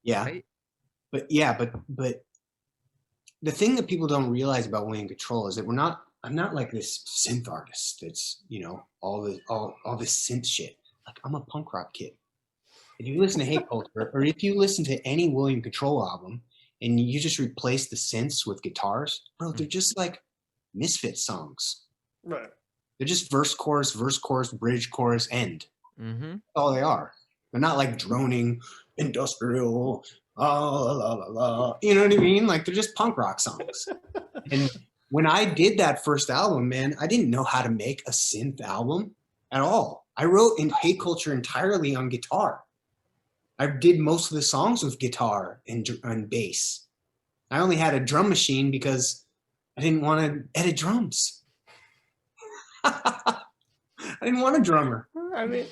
Yeah. Right? But the thing that people don't realize about William Control is that I'm not like this synth artist that's, you know, all this synth shit. Like, I'm a punk rock kid. If you listen to Hate Culture, or if you listen to any William Control album and you just replace the synths with guitars, bro, they're just like Misfit songs. Right. They're just verse, chorus, bridge, chorus, end. That's all they are. They're not like droning, industrial, la la la la. You know what I mean? Like, they're just punk rock songs. And when I did that first album, man, I didn't know how to make a synth album at all. I wrote in Hate Culture entirely on guitar. I did most of the songs with guitar and bass. I only had a drum machine because I didn't want to edit drums. I didn't want a drummer. I mean,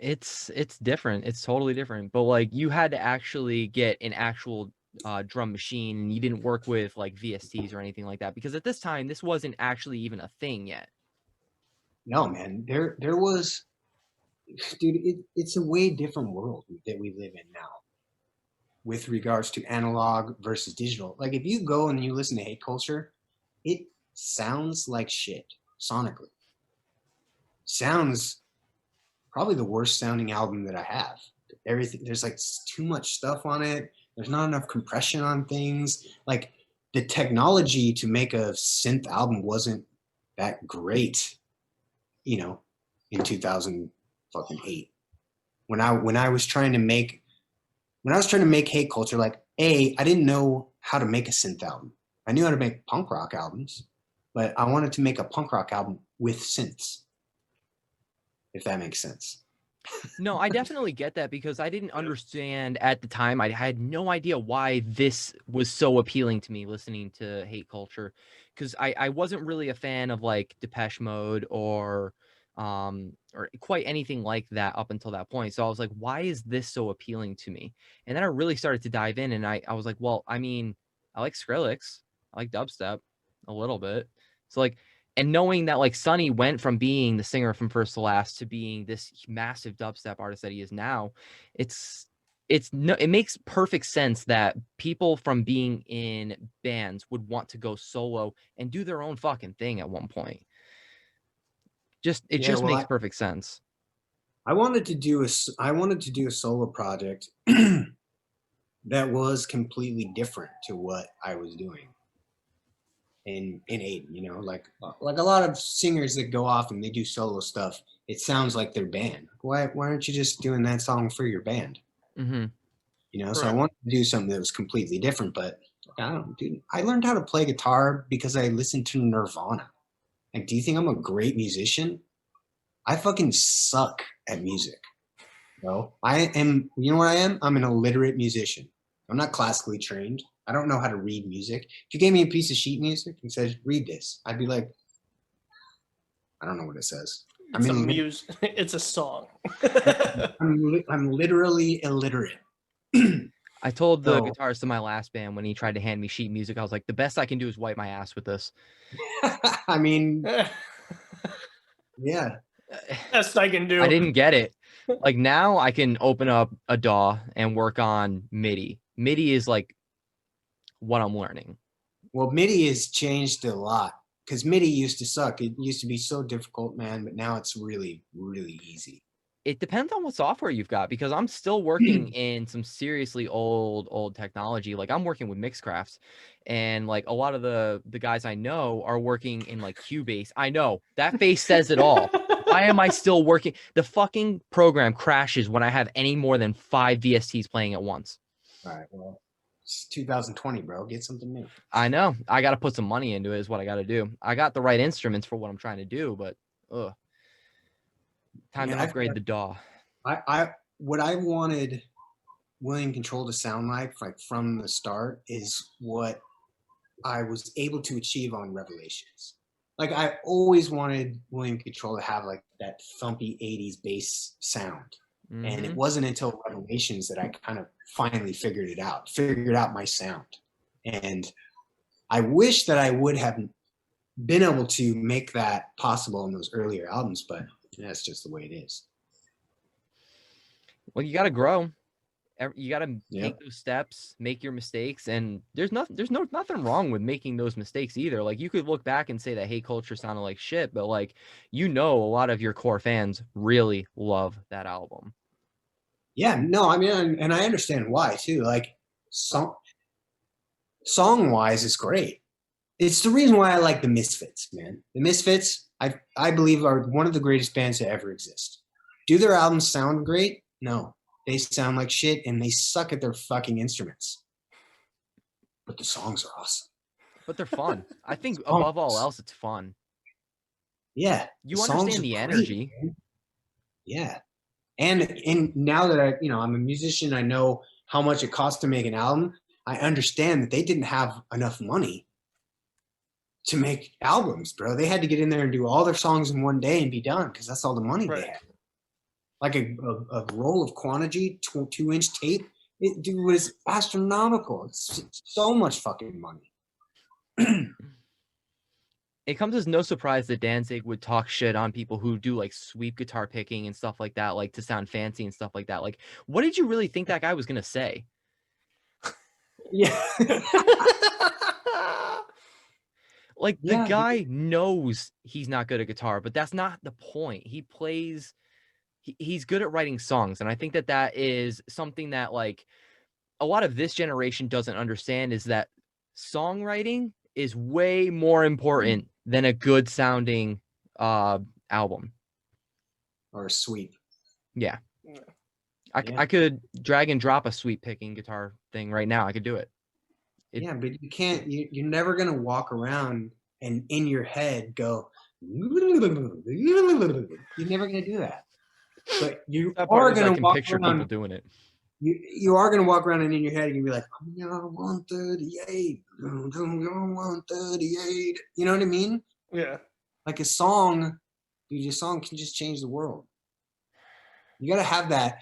it's different. It's totally different. But like, you had to actually get an actual drum machine, and you didn't work with like VSTs or anything like that, because at this time this wasn't actually even a thing yet. No, man, there was, dude, it's a way different world that we live in now with regards to analog versus digital. Like, if you go and you listen to Hate Culture, it sounds like shit sonically. Sounds probably the worst sounding album that I have. Everything, there's like too much stuff on it. There's not enough compression on things. Like, the technology to make a synth album wasn't that great, you know, in 2008. When I was trying to make Hate Culture, like, I didn't know how to make a synth album. I knew how to make punk rock albums, but I wanted to make a punk rock album with synths, if that makes sense. No, I definitely get that, because I didn't understand at the time. I had no idea why this was so appealing to me listening to Hate Culture, because I wasn't really a fan of like Depeche Mode or quite anything like that up until that point. So I was like, why is this so appealing to me? And then I really started to dive in, and I was like, well, I mean, I like Skrillex, I like dubstep a little bit. So like, and knowing that like Sonny went from being the singer from First to Last to being this massive dubstep artist that he is now, it makes perfect sense that people from being in bands would want to go solo and do their own fucking thing at one point. It makes perfect sense. I wanted to do a solo project that was completely different to what I was doing in Aiden, you know, like a lot of singers that go off and they do solo stuff, it sounds like their band. Why aren't you just doing that song for your band? You know, so I wanted to do something that was completely different, but I don't know, dude. I learned how to play guitar because I listened to Nirvana. Like, do you think I'm a great musician? I fucking suck at music. No, you know what I am? I'm an illiterate musician. I'm not classically trained. I don't know how to read music. If you gave me a piece of sheet music and said, read this, I'd be like, I don't know what it says. It's a song. I'm literally illiterate. I told the guitarist in my last band, when he tried to hand me sheet music, I was like, the best I can do is wipe my ass with this. I mean, yeah. Best I can do. I didn't get it. Like, now I can open up a DAW and work on MIDI. MIDI is like what I'm learning. Well, MIDI has changed a lot, because MIDI used to suck. It used to be so difficult, man, but now it's really, really easy. It depends on what software you've got, because I'm still working in some seriously old technology. Like, I'm working with Mixcraft, and like a lot of the guys I know are working in like Cubase. I know that face says it all. Why am I still working? The fucking program crashes when I have any more than 5 VSTs playing at once. All right, well, it's 2020, bro. Get something new. I know. I got to put some money into it is what I got to do. I got the right instruments for what I'm trying to do, but time to upgrade the DAW. What I wanted William Control to sound like from the start is what I was able to achieve on Revelations. Like, I always wanted William Control to have like that thumpy 80s bass sound. And it wasn't until Revelations that I kind of finally figured out my sound. And I wish that I would have been able to make that possible in those earlier albums, but that's just the way it is. Well, you got to grow. You got to Yeah. take those steps, make your mistakes, and there's nothing wrong with making those mistakes either. Like, you could look back and say that Hate Culture sounded like shit, but like, a lot of your core fans really love that album. Yeah, no, I mean, and I understand why too. Like, song wise is great. It's the reason why I like the Misfits, man. The Misfits, I believe, are one of the greatest bands to ever exist. Do their albums sound great? No. They sound like shit and they suck at their fucking instruments. But the songs are awesome. But they're fun. I think above all else, it's fun. Yeah. You understand the energy. Man. Yeah. And now that I'm a musician, I know how much it costs to make an album. I understand that they didn't have enough money to make albums, bro. They had to get in there and do all their songs in one day and be done because that's all the money they had. Like a roll of Quantity 2-inch tape, it was astronomical. It's so much fucking money. It comes as no surprise that Danzig would talk shit on people who do like sweep guitar picking and stuff like that, like to sound fancy and stuff like that. Like, what did you really think that guy was gonna say? Yeah. Like, the guy knows he's not good at guitar, but that's not the point. He plays. He's good at writing songs, and I think that is something that like a lot of this generation doesn't understand, is that songwriting is way more important than a good sounding album or a sweep. Yeah. I could drag and drop a sweep picking guitar thing right now. I could do it. Yeah, but you can't. You're never gonna walk around and in your head go. You're never gonna do that. But you are going to walk picture around, people doing it. You are going to walk around and in your head you're going to be like, I'm 138, 138. You know what I mean? Yeah. Like a song, dude, your song can just change the world. You got to have that.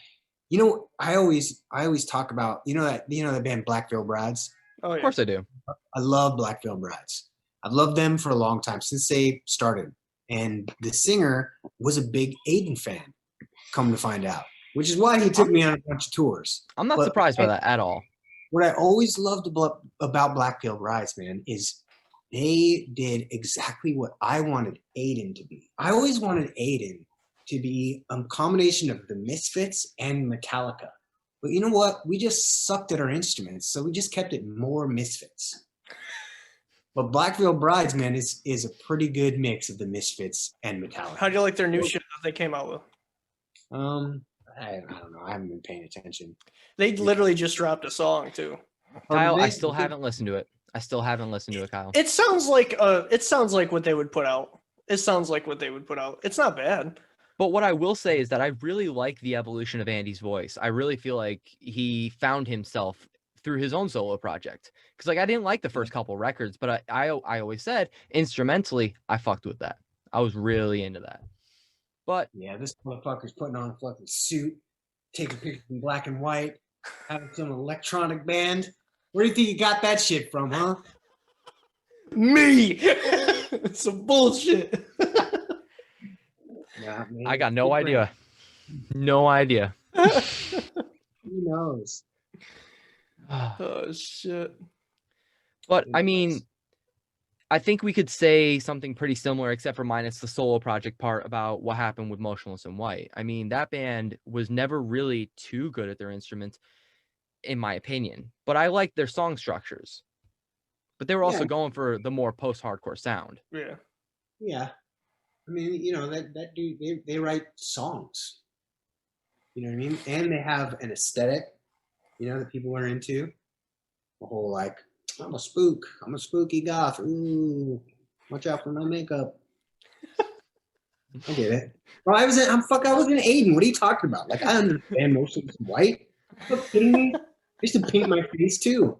You know, I always talk about, that band Black Veil Brides? Oh, yeah. Of course I do. I love Black Veil Brides. I've loved them for a long time, since they started. And the singer was a big Aiden fan. Come to find out, which is why he took me on a bunch of tours. I'm not surprised by that at all. What I always loved about Black Veil Brides, man, is they did exactly what I wanted Aiden to be. I always wanted Aiden to be a combination of the Misfits and Metallica. But you know what? We just sucked at our instruments, so we just kept it more Misfits. But Black Veil Brides, man, is a pretty good mix of the Misfits and Metallica. How do you like their new shit that they came out with? I don't know. I haven't been paying attention. They literally just dropped a song too. Kyle, I still haven't listened to it. Kyle. It sounds like what they would put out. It's not bad. But what I will say is that I really like the evolution of Andy's voice. I really feel like he found himself through his own solo project. Because like I didn't like the first couple records, but I always said instrumentally I fucked with that. I was really into that. But yeah, this motherfucker's putting on a fucking suit, taking pictures in black and white, having some electronic band. Where do you think you got that shit from, huh? Me. Some bullshit. Nah, man, I got no idea. No idea. Who knows? Oh shit. But I mean, I think we could say something pretty similar, except for minus the solo project part, about what happened with Motionless in White. I mean, that band was never really too good at their instruments, in my opinion. But I liked their song structures. But they were also going for the more post-hardcore sound. Yeah. Yeah. I mean, that dude, they write songs. You know what I mean? And they have an aesthetic, that people are into. The whole like, I'm a spook. I'm a spooky goth. Ooh, watch out for my makeup. I get it. Well, I was in Aiden. What are you talking about? Like, I understand Motionless in White. Are you kidding me? I used to paint my face too.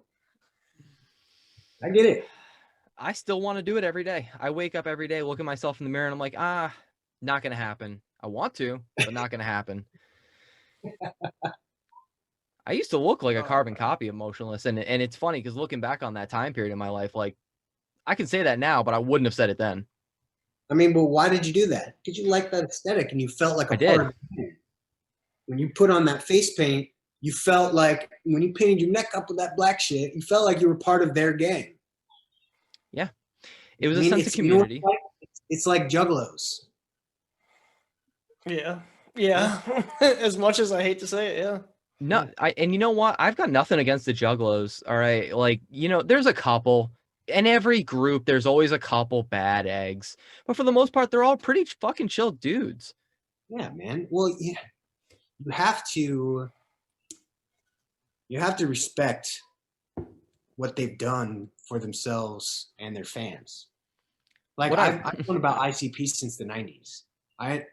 I get it. I still want to do it every day. I wake up every day, look at myself in the mirror, and I'm like, not gonna happen. I want to, but not gonna happen. I used to look like a carbon copy of Motionless, and it's funny because looking back on that time period in my life, like I can say that now, but I wouldn't have said it then. I mean, but why did you do that? Because you liked that aesthetic and you felt like a I did. part of the band. When you put on that face paint, you felt like when you painted your neck up with that black shit, you felt like you were part of their gang. Yeah. It was a sense of community. You know, it's like Juggalos. Yeah. Yeah. As much as I hate to say it, yeah. No, and you know what? I've got nothing against the Juggalos. All right. Like, you know, there's a couple. In every group, there's always a couple bad eggs. But for the most part, they're all pretty fucking chill dudes. Yeah, man. Well, yeah, you have to respect what they've done for themselves and their fans. Like I've known about ICP since the 90s. I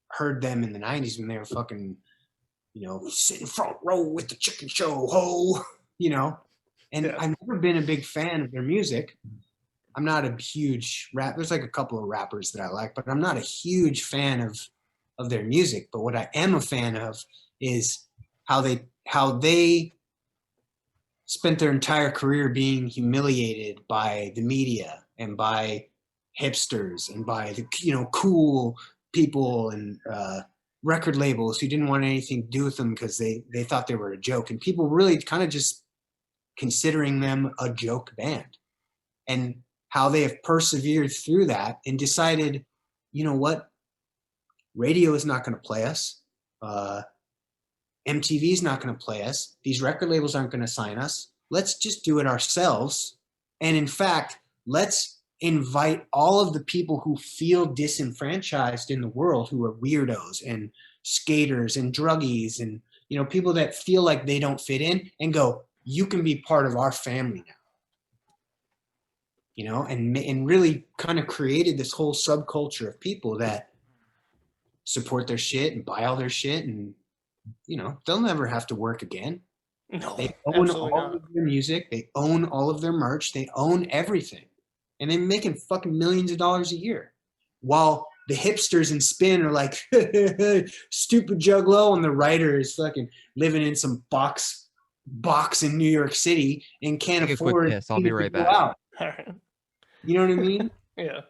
heard them in the 90s when they were fucking, you know, sitting front row with the chicken show, ho, you know. And yeah. I've never been a big fan of their music. I'm not a huge rap. There's like a couple of rappers that I like, but I'm not a huge fan of their music. But what I am a fan of is how they spent their entire career being humiliated by the media and by hipsters and by the, you know, cool people and record labels who didn't want anything to do with them because they thought they were a joke, and people really kind of just considering them a joke band, and how they have persevered through that and decided, you know what, radio is not going to play us, MTV is not going to play us, these record labels aren't going to sign us, let's just do it ourselves. And in fact, let's invite all of the people who feel disenfranchised in the world, who are weirdos and skaters and druggies and, you know, people that feel like they don't fit in, and go, you can be part of our family now. You know, and really kind of created this whole subculture of people that support their shit and buy all their shit, and, you know, they'll never have to work again. No, they own all of their music, they own all of their merch, they own everything. And they're making fucking millions of dollars a year. While the hipsters in Spin are like, stupid Juggalo, and the writer is fucking living in some box in New York City and can't afford. Quick piss. I'll be right back. All right. You know what I mean? Yeah.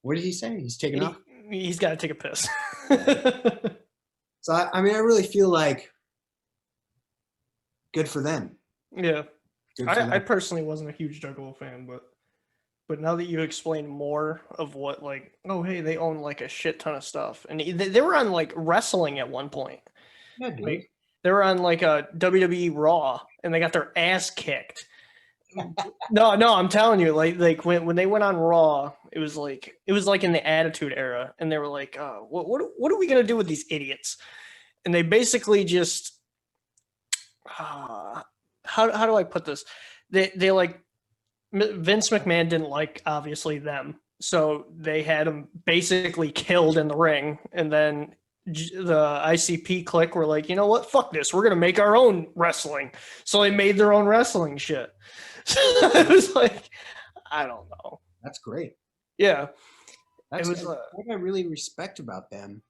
What did he say? He's taking off? He's got to take a piss. So, I mean, I really feel like good for them. Yeah. I personally wasn't a huge Juggalo fan, but now that you explain more of what, like, oh, hey, they own like a shit ton of stuff. And they were on like wrestling at one point. Yeah, dude. Like, they were on like a WWE Raw and they got their ass kicked. No, I'm telling you, like when they went on Raw, it was like in the Attitude Era, and they were like, what are we gonna do with these idiots? And they basically just how do I put this? They like, Vince McMahon didn't like, obviously, them, so they had him basically killed in the ring, and then the ICP clique were like, you know what, fuck this, we're gonna make our own wrestling. So they made their own wrestling shit. It was like, I don't know. That's great. Yeah. That's what I really respect about them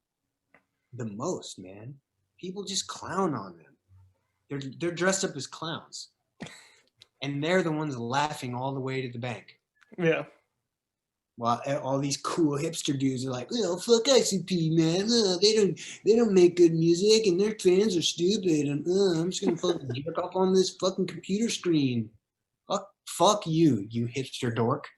the most, man. People just clown on them. They're dressed up as clowns. And they're the ones laughing all the way to the bank. Yeah. While all these cool hipster dudes are like, oh, fuck ICP, man. They don't make good music, and their fans are stupid. And I'm just gonna fucking jerk off on this fucking computer screen. Fuck you, you hipster dork.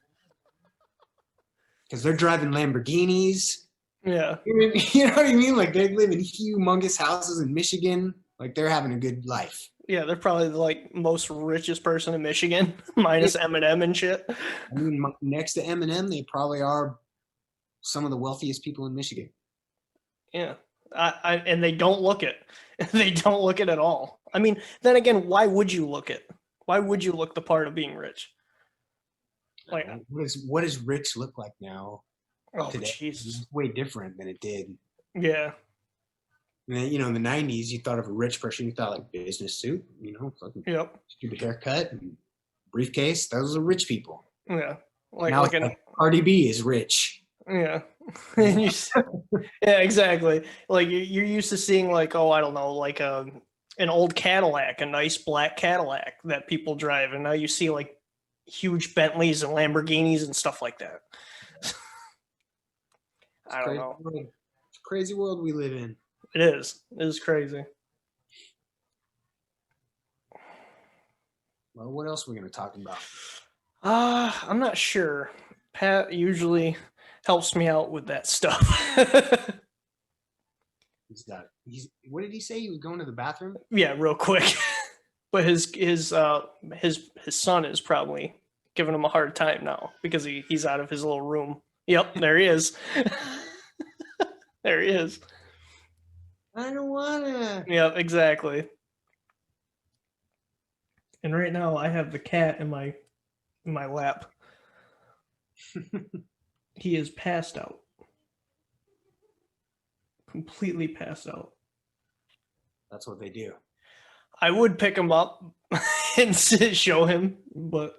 Because they're driving Lamborghinis. Yeah. You know what I mean? Like, they live in humongous houses in Michigan. Like, they're having a good life. Yeah, they're probably the like most richest person in Michigan, minus Eminem and shit. I mean, next to Eminem, they probably are some of the wealthiest people in Michigan. Yeah, and they don't look it. They don't look it at all. I mean, then again, why would you look it? Why would you look the part of being rich? Like, what does rich look like now? Oh, today? Jesus. It's way different than it did. Yeah. And then, you know, in the 90s, you thought of a rich person, you thought like business suit, you know, fucking stupid haircut and briefcase. Those are rich people. Yeah. Now, like Cardi B is rich. Yeah. Yeah, exactly. Like, you're used to seeing, like, oh, I don't know, like an old Cadillac, a nice black Cadillac that people drive. And now you see, like, huge Bentleys and Lamborghinis and stuff like that. I don't know. It's a crazy world we live in. It is. It is crazy. Well, what else are we going to talk about? I'm not sure. Pat usually helps me out with that stuff. What did he say? He was going to the bathroom? Yeah, real quick. But his son is probably giving him a hard time now because he's out of his little room. Yep, there he is. There he is. I don't wanna. Yep, exactly. And right now I have the cat in my lap. He is passed out. Completely passed out. That's what they do. I would pick him up and show him, but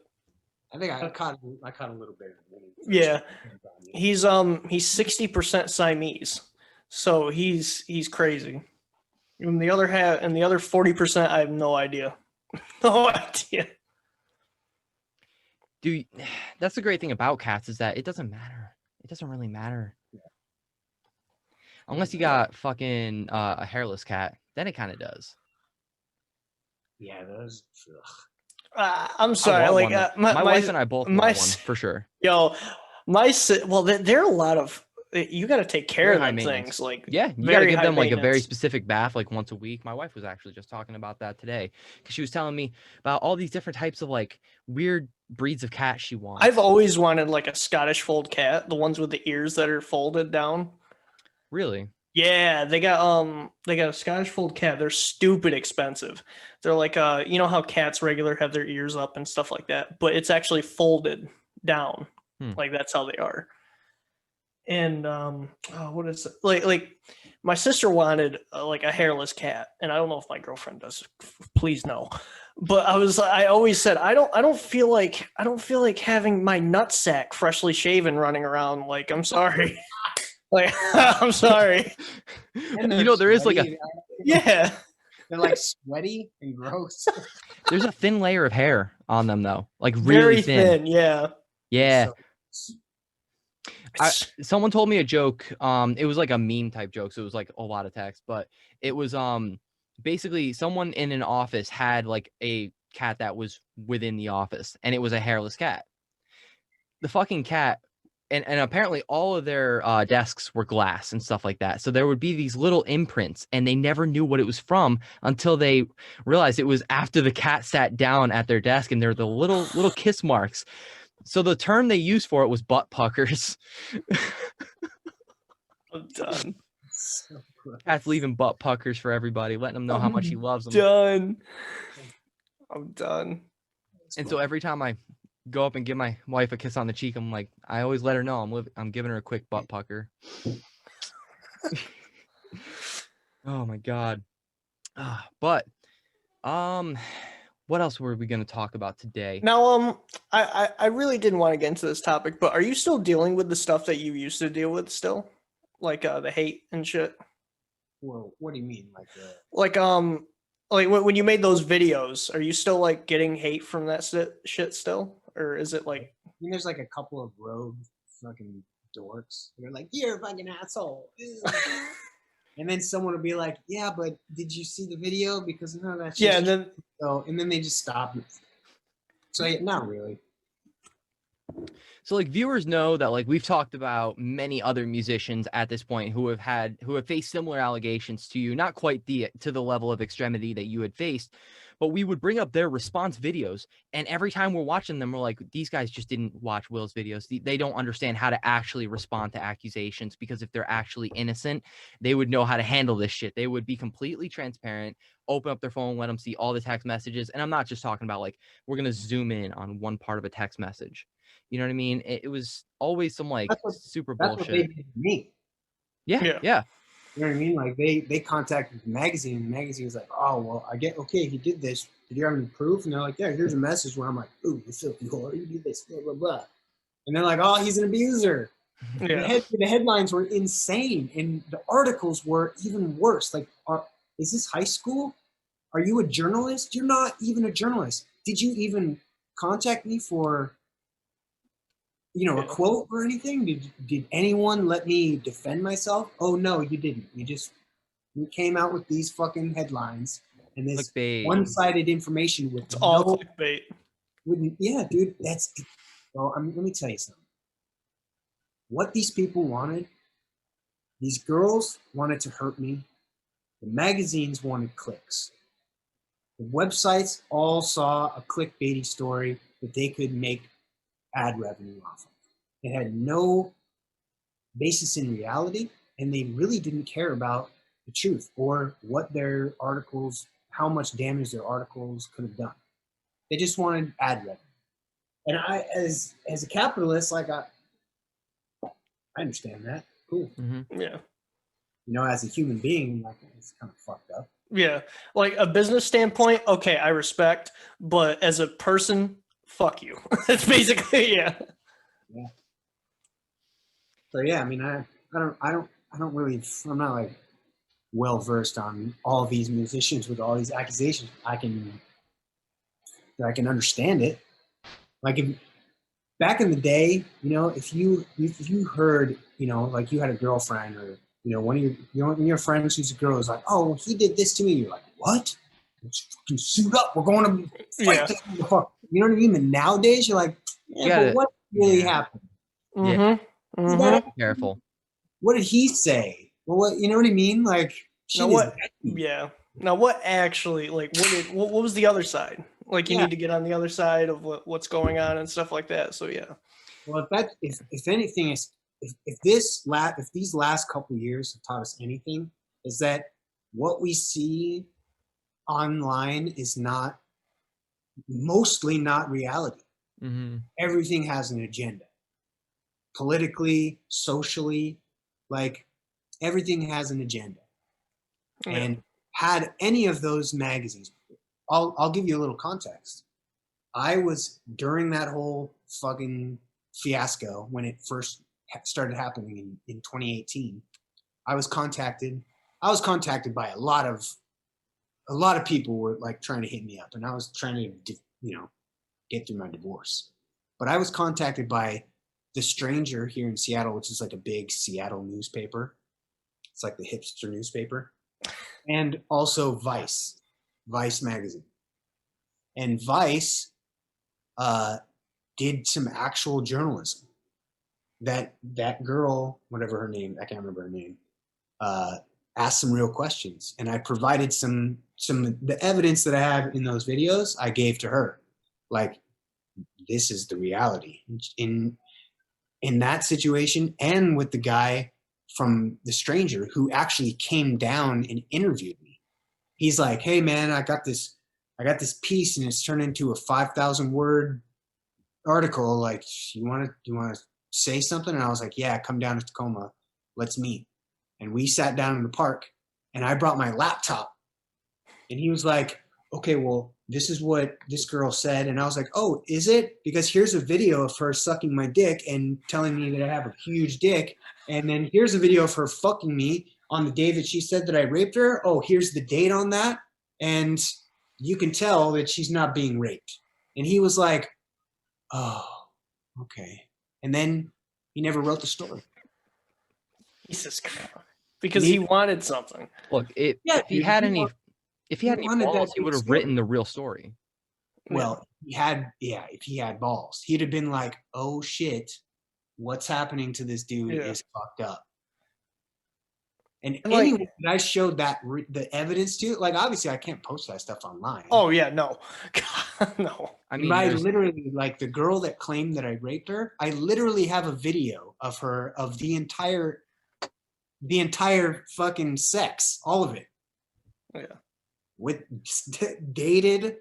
I think I caught a little bit. Yeah, he's 60% Siamese, so he's crazy. And the other 40%, I have no idea. No idea. Dude, that's the great thing about cats is that it doesn't matter. It doesn't really matter. Yeah. Unless you got fucking a hairless cat, then it kind of does. Yeah, those. I'm sorry. Like my wife and I both want one for sure. Yo, there are a lot of. You got to take care of them things. Like yeah, you got to give them like a very specific bath, like once a week. My wife was actually just talking about that today because she was telling me about all these different types of like weird breeds of cats she wants. I've always wanted like a Scottish fold cat, the ones with the ears that are folded down. Really? Yeah, they got a Scottish fold cat. They're stupid expensive. They're like you know how cats regular have their ears up and stuff like that, but it's actually folded down. Like that's how they are. And what is it? Like my sister wanted like a hairless cat, and I don't know if my girlfriend does. Please no. But I always said I don't feel like having my nutsack freshly shaven running around. Like I'm sorry. Like I'm sorry. And you know there is like a yeah. They're like sweaty and gross. There's a thin layer of hair on them though, like really very thin. Yeah. Yeah. Someone told me a joke. It was like a meme type joke, so it was like a lot of text, but it was basically someone in an office had like a cat that was within the office, and it was a hairless cat. The fucking cat, and apparently all of their desks were glass and stuff like that. So there would be these little imprints, and they never knew what it was from until they realized it was after the cat sat down at their desk, and they're the little kiss marks. So the term they used for it was butt puckers. I'm done. Cat's leaving butt puckers for everybody, letting them know how much he loves them. I'm done. And so every time I go up and give my wife a kiss on the cheek, I'm like, I always let her know I'm giving her a quick butt pucker. Oh my God. But what else were we going to talk about today? Now, I really didn't want to get into this topic, but are you still dealing with the stuff that you used to deal with still? Like the hate and shit? Well, what do you mean? Like when you made those videos, are you still like getting hate from that shit still? Or is it like... I mean, there's like a couple of rogue fucking dorks. They're like, you're a fucking asshole. And then someone will be like, yeah, but did you see the video? Because none of that shit. Yeah, and then they just stop. So yeah, not really. So like viewers know that like we've talked about many other musicians at this point who have faced similar allegations to you, not quite to the level of extremity that you had faced, but we would bring up their response videos, and every time we're watching them, we're like, these guys just didn't watch Will's videos. They don't understand how to actually respond to accusations, because if they're actually innocent, they would know how to handle this shit. They would be completely transparent, open up their phone, let them see all the text messages. And I'm not just talking about like, we're going to zoom in on one part of a text message. You know what I mean? It was always some like super bullshit. That's what they did to me. Yeah. You know what I mean? Like they contacted the magazine, and the magazine was like, oh, well, okay, he did this. Did you have any proof? And they're like, yeah, here's a message where I'm like, ooh, you filthy whore, you do this, blah, blah, blah. And they're like, oh, he's an abuser. Yeah. The headlines were insane, and the articles were even worse. Like, is this high school? Are you a journalist? You're not even a journalist. Did you even contact me for, a quote or anything? Did anyone let me defend myself? Oh no, you didn't. You came out with these fucking headlines and this Clickbait. one-sided information with It's all clickbait. Yeah, dude, well, let me tell you something. What these people wanted, these girls wanted to hurt me. The magazines wanted clicks. The websites all saw a clickbaity story that they could make ad revenue off of. It had no basis in reality, and they really didn't care about the truth or what their articles, how much damage their articles could have done. They just wanted ad revenue. And I, as a capitalist, like I understand that. Cool. Mm-hmm. Yeah. As a human being, like it's kind of fucked up. Yeah. Like a business standpoint, okay, I respect, but as a person, fuck you. That's basically yeah. So yeah, I mean, I don't really, I'm not like well versed on all these musicians with all these accusations. I can understand it. Like back in the day, if you heard, like you had a girlfriend or one of your friends who's a girl is like, oh, he did this to me. You're like, what? Let's fucking suit up. We're going to fight this motherfucker. You know what I mean? And nowadays you're like, but what really happened? Yeah. Mm-hmm. Be careful. What did he say? Well, what, you know what I mean? Like, now what? Yeah. Now what actually? Like, what was the other side? Like, you need to get on the other side of what's going on and stuff like that. So yeah. Well, if anything is, if these last couple of years have taught us anything, is that what we see online is mostly not reality. Mm-hmm. Everything has an agenda. Politically, socially, like everything has an agenda. Yeah. And had any of those magazines, I'll give you a little context. I was, during that whole fucking fiasco when it first started happening in 2018, I was contacted by a lot of people were like trying to hit me up, and I was trying to get through my divorce. But I was contacted by The Stranger here in Seattle, which is like a big Seattle newspaper. It's like the hipster newspaper. And also Vice magazine. And Vice did some actual journalism. That girl, whatever her name, I can't remember her name, asked some real questions. And I provided some the evidence that I have in those videos, I gave to her. Like, this is the reality. In that situation, and with the guy from The Stranger who actually came down and interviewed me. He's like, hey man, I got this piece and it's turned into a 5,000 word article. Like, you want to say something? And I was like, yeah, come down to Tacoma. Let's meet. And we sat down in the park and I brought my laptop and he was like, okay, well, this is what this girl said. And I was like, oh, is it? Because here's a video of her sucking my dick and telling me that I have a huge dick. And then here's a video of her fucking me on the day that she said that I raped her. Oh, here's the date on that. And you can tell that she's not being raped. And he was like, oh, okay. And then he never wrote the story. Jesus Christ. Because he wanted something. Look, if he had any balls, he would have written the real story. Well, if he had balls, he'd have been like, oh shit, what's happening to this dude is fucked up. And anyone that I showed the evidence to, like, obviously I can't post that stuff online. Oh yeah, no. No. I mean, I literally, like, the girl that claimed that I raped her, I literally have a video of her, of the entire fucking sex, all of it. Yeah. With dated,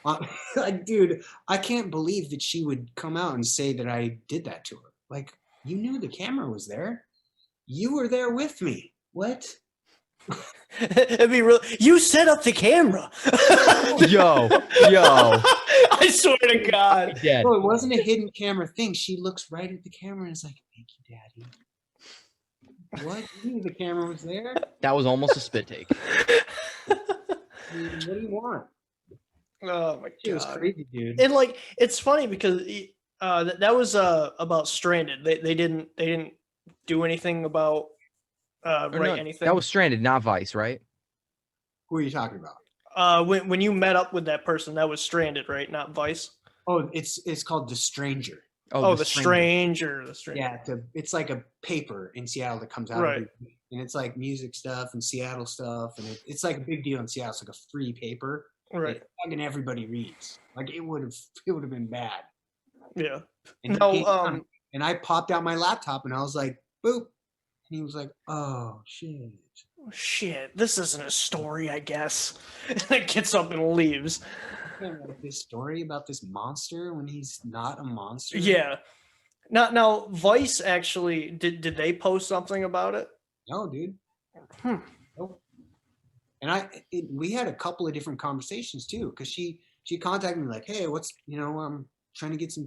like, dude, I can't believe that she would come out and say that I did that to her. Like, you knew the camera was there. You were there with me. What? It'd be real. You set up the camera. Yo. I swear to God. Yeah. No, it wasn't a hidden camera thing. She looks right at the camera and is like, thank you, Daddy. What? You knew the camera was there? That was almost a spit take. What do you want? Oh my It was god. crazy, dude. And like it's funny because that was about Stranded. They didn't do anything about write anything. That was Stranded, not Vice, right? Who are you talking about? When you met up with that person, that was Stranded, right? Not Vice. Oh, it's called The Stranger. Oh, the Stranger. The Stranger. Yeah, it's like a paper in Seattle that comes out Right. every week, and it's like music stuff and Seattle stuff, and it's like a big deal in Seattle. It's like a free paper. Right. that fucking everybody reads. Like it would have been bad. Yeah. And No. and I popped out my laptop and I was like, boop, and he was like, oh shit. Shit, this isn't a story, I guess. And it gets up and leaves. This story about this monster when he's not a monster. Yeah. Now, Vice actually did they post something about it? No, dude. Nope. And we had a couple of different conversations too, because she contacted me like, hey, what's I'm trying to get some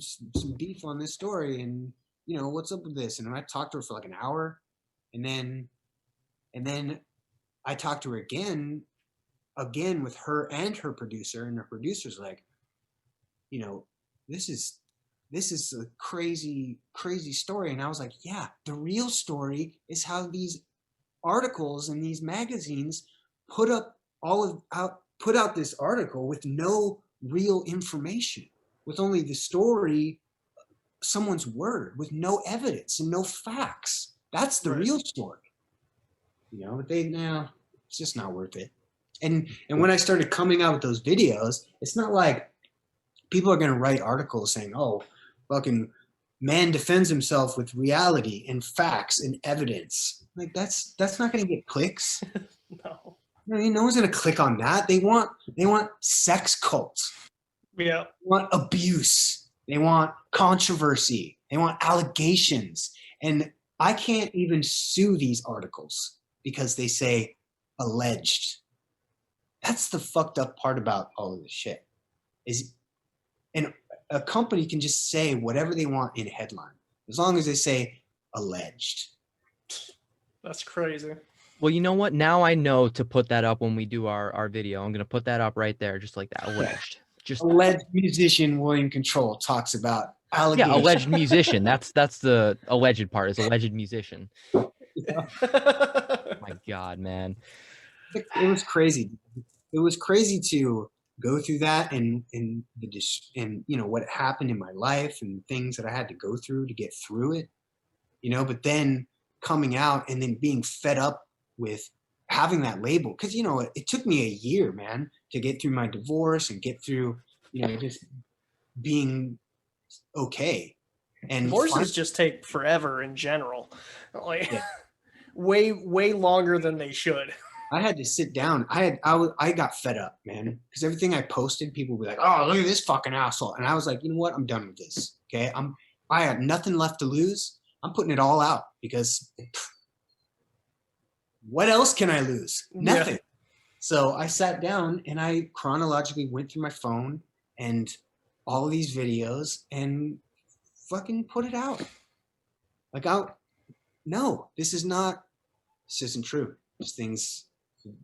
beef on this story, and what's up with this? And I talked to her for like an hour, and then I talked to her again with her and her producer, and her producer's like, this is a crazy story. And I was like, yeah, the real story is how these articles in these magazines put out this article with no real information, with only the story, someone's word, with no evidence and no facts. That's the real story. But it's just not worth it. And when I started coming out with those videos, it's not like people are going to write articles saying, oh, fucking man defends himself with reality and facts and evidence. Like that's not going to get clicks. No. No one's going to click on that. They want sex cults. Yeah. They want abuse. They want controversy. They want allegations. And I can't even sue these articles because they say alleged. That's the fucked up part about all of this shit. And a company can just say whatever they want in a headline, as long as they say alleged. That's crazy. Well, you know what? Now I know to put that up when we do our video. I'm going to put that up right there, just like that. Alleged. Just alleged musician William Control talks about allegations. Yeah, alleged musician. That's the alleged part, is alleged musician. Yeah. My God, man. It was crazy. It was crazy to go through that and what happened in my life and things that I had to go through to get through it. But then coming out and then being fed up with having that label, because it took me a year, man, to get through my divorce and get through just being okay. And divorces just take forever in general, like way longer than they should. I had to sit down. I got fed up, man, because everything I posted, people would be like, oh, look at this fucking asshole. And I was like, you know what, I'm done with this. Okay, I had nothing left to lose. I'm putting it all out, because what else can I lose? Nothing. Yeah. So I sat down and I chronologically went through my phone and all of these videos and fucking put it out. Like, no, this isn't true.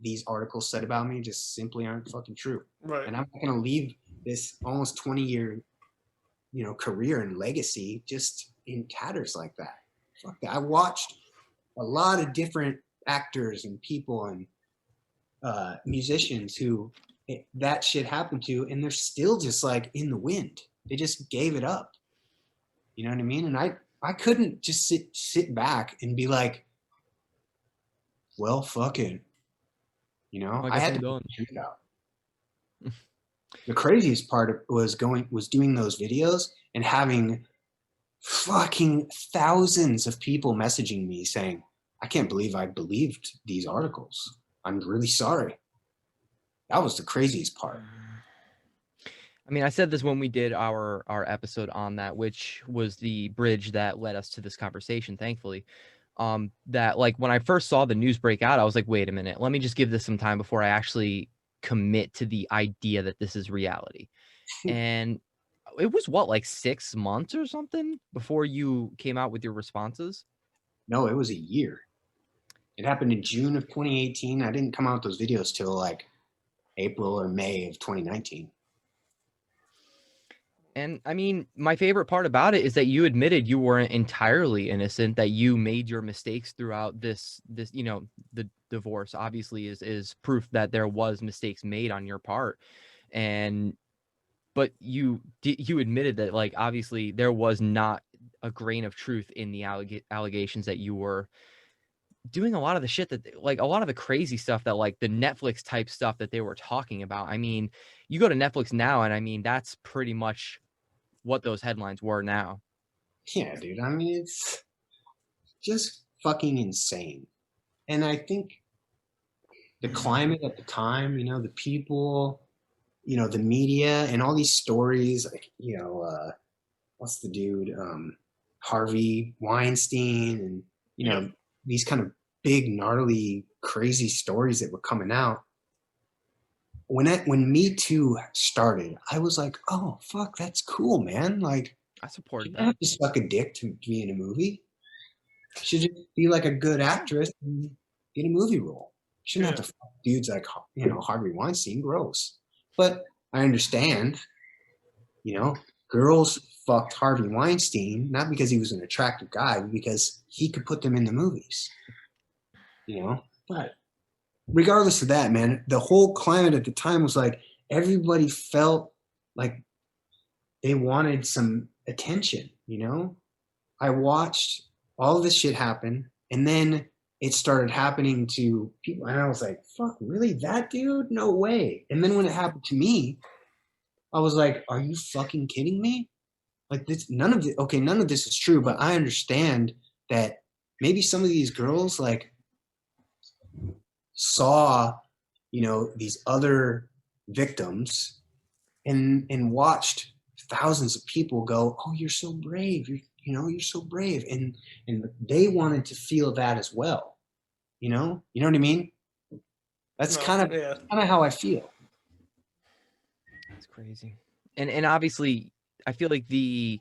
These articles said about me just simply aren't fucking true. Right. And I'm not going to leave this almost 20-year, career and legacy just in tatters like that. Fuck that. I watched a lot of different actors and people and musicians who that shit happened to, and they're still just like in the wind. They just gave it up. You know what I mean? And I couldn't just sit back and be like, well, fuck it. I had to figure it out. The craziest part was doing those videos and having fucking thousands of people messaging me saying, I can't believe I believed these articles. I'm really sorry. That was the craziest part. I mean, I said this when we did our episode on that, which was the bridge that led us to this conversation, thankfully. That like when I first saw the news break out, I was like, wait a minute, let me just give this some time before I actually commit to the idea that this is reality. And it was like 6 months or something before you came out with your responses? No, it was a year. It happened in June of 2018. I didn't come out with those videos till like April or May of 2019. And I mean, my favorite part about it is that you admitted you weren't entirely innocent, that you made your mistakes throughout this, you know, the divorce obviously is proof that there was mistakes made on your part. And, but you admitted that, like, obviously there was not a grain of truth in the allegations, that you were doing a lot of the shit that, like, a lot of the crazy stuff that, like, the Netflix type stuff that they were talking about. I mean, you go to Netflix now, and I mean, that's pretty much what those headlines were now. Yeah, dude. I mean, it's just fucking insane. And I think the climate at the time, you know, the people, you know, the media and all these stories, like, you know, what's the dude, Harvey Weinstein, and, you know, these kind of big, gnarly, crazy stories that were coming out. When Me Too started, I was like, oh, fuck, that's cool, man. Like, I supported you that. don't have to suck a dick to be in a movie. You should just be like a good actress and get a movie role. You shouldn't have to fuck dudes like, you know, Harvey Weinstein. Gross. But I understand, you know, girls fucked Harvey Weinstein, not because he was an attractive guy, but because he could put them in the movies. You know? But regardless of that, man, the whole climate at the time was like everybody felt like they wanted some attention, you know? I watched all of this shit happen, and then it started happening to people, and I was like, fuck, really? That dude? No way. And then when it happened to me, I was like, are you fucking kidding me? Like, this, none of this is true, but I understand that maybe some of these girls, like, saw, you know, these other victims and watched thousands of people go, oh, you're so brave, you're so brave, and they wanted to feel that as well, you know what I mean? That's kind of how I feel. It's crazy. And obviously I feel like the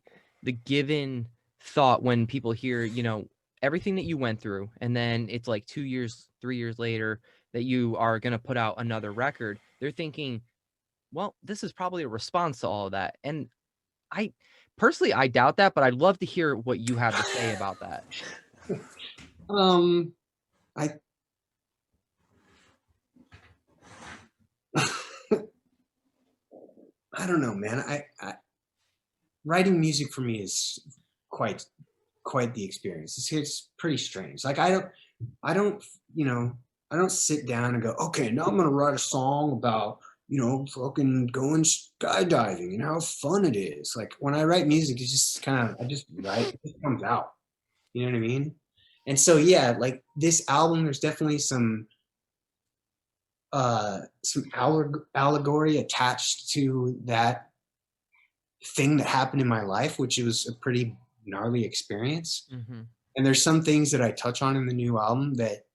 given thought when people hear, you know, everything that you went through, and then it's like 2 years, 3 years later that you are going to put out another record, they're thinking, well, this is probably a response to all of that. And I personally, I doubt that, but I'd love to hear what you have to say about that. I don't know, man. I writing music for me is quite the experience. It's pretty strange. Like, I don't, you know, I don't sit down and go, okay, now I'm gonna write a song about, you know, fucking going skydiving and how fun it is. Like, when I write music, it's just kind of, I just write, it comes out. You know what I mean? And so, yeah, like this album, there's definitely some allegory attached to that thing that happened in my life, which was a pretty gnarly experience. Mm-hmm. And there's some things that I touch on in the new album that,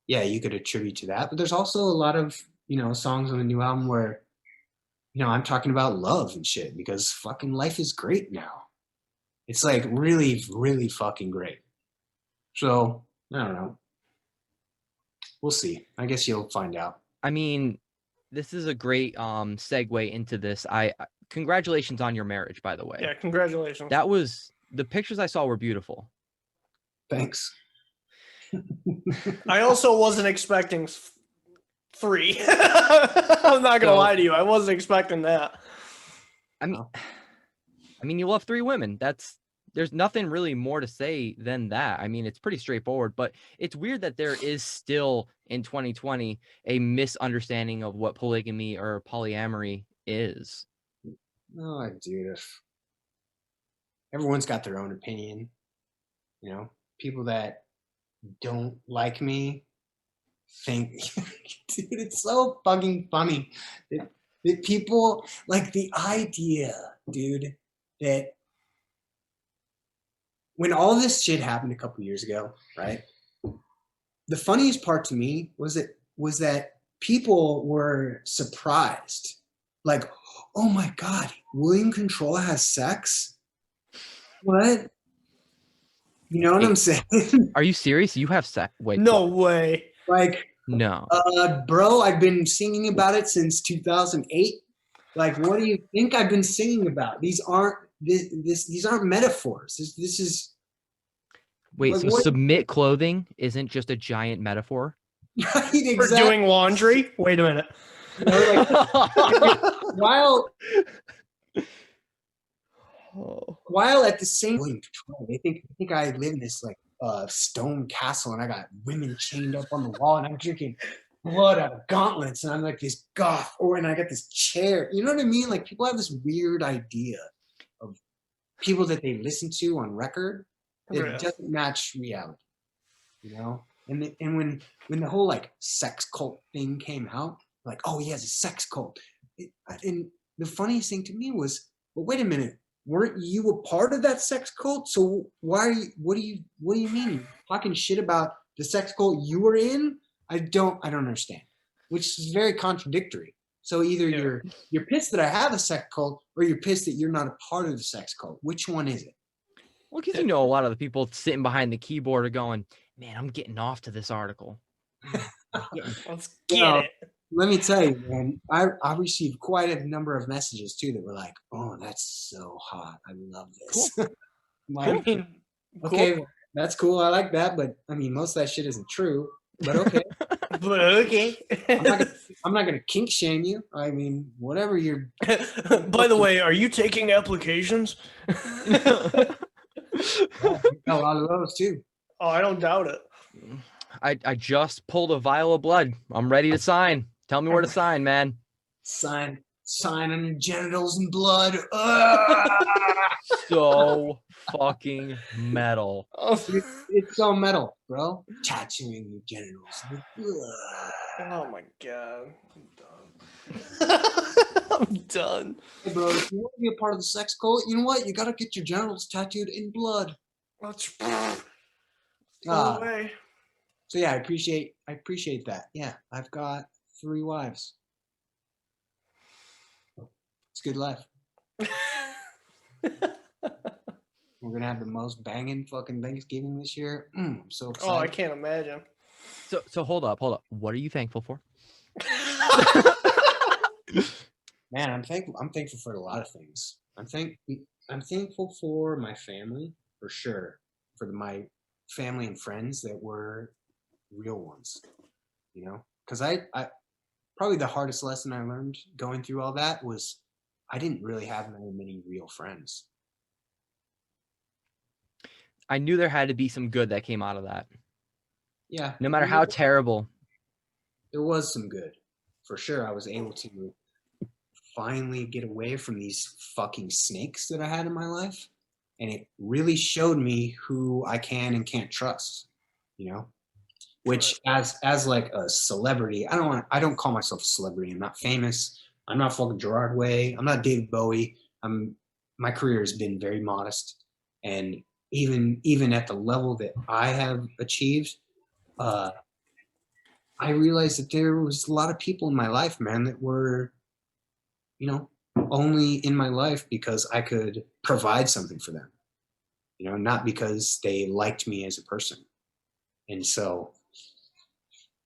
yeah, you could attribute to that. But there's also a lot of, you know, songs on the new album where, you know, I'm talking about love and shit, because fucking life is great now. It's like really, really fucking great. So, I don't know. We'll see. I guess you'll find out. I mean, this is a great segue into this. Congratulations on your marriage, by the way. Yeah, congratulations. That was, the pictures I saw were beautiful. Thanks. I also wasn't expecting 3. I'm not gonna lie to you. I wasn't expecting that. I mean, you love 3 women. There's nothing really more to say than that. I mean, it's pretty straightforward, but it's weird that there is still in 2020 a misunderstanding of what polygamy or polyamory is. Oh, dude. Everyone's got their own opinion. You know, people that don't like me think, dude, it's so fucking funny that people, like, the idea, dude, that when all this shit happened a couple years ago, right? The funniest part to me was that people were surprised. Like, oh my God, William Control has sex? What? You know what I'm saying? Are you serious? You have sex? Wait. No way. Like, no. Bro, I've been singing about it since 2008. Like, what do you think I've been singing about? These aren't these aren't metaphors. This is. Wait, like, so submit clothing isn't just a giant metaphor? Right, exactly. For doing laundry? Wait a minute. You know, like, while at the same time, they think I live in this like stone castle and I got women chained up on the wall and I'm drinking blood out of gauntlets and I'm like this goth, and I got this chair. You know what I mean? Like, people have this weird idea of people that they listen to on record that doesn't match reality. You know? And when the whole like sex cult thing came out, like, oh, he has a sex cult. And the funniest thing to me was, well, wait a minute, weren't you a part of that sex cult? So why are you? What do you mean? You're talking shit about the sex cult you were in? I don't understand. Which is very contradictory. So either you're pissed that I have a sex cult, or you're pissed that you're not a part of the sex cult. Which one is it? Well, because a lot of the people sitting behind the keyboard are going, man, I'm getting off to this article. Let's get it. Let me tell you, man, I received quite a number of messages too that were like, oh, that's so hot. I love this. Cool. Like, Cool. Okay, that's cool. I like that. But I mean, most of that shit isn't true. But okay. But okay. I'm not gonna kink shame you. I mean, whatever you're. By the way, are you taking applications? Yeah, a lot of those too. Oh, I don't doubt it. I just pulled a vial of blood. I'm ready to sign. Tell me where to sign, man. Sign on your genitals and blood. So fucking metal. It's so metal, bro. Tattooing your genitals. Oh my god. I'm done. I'm done. Hey, bro, if you want to be a part of the sex cult, you know what? You gotta get your genitals tattooed in blood. Let's Ah. go away. So yeah, I appreciate that. Yeah, I've got 3 wives. It's a good life. We're gonna have the most banging fucking Thanksgiving this year. I'm so excited. Oh, I can't imagine. So hold up. What are you thankful for? Man, I'm thankful for a lot of things. I'm thankful for my family, for sure. For my family and friends that were real ones. You know? Because I probably the hardest lesson I learned going through all that was I didn't really have very many real friends. I knew there had to be some good that came out of that. Yeah. No matter how terrible. There was some good. For sure. I was able to finally get away from these fucking snakes that I had in my life. And it really showed me who I can and can't trust, you know? Which as like a celebrity, I don't call myself a celebrity. I'm not famous. I'm not fucking Gerard Way. I'm not David Bowie. My career has been very modest. And even at the level that I have achieved, I realized that there was a lot of people in my life, man, that were, you know, only in my life because I could provide something for them, you know, not because they liked me as a person. And so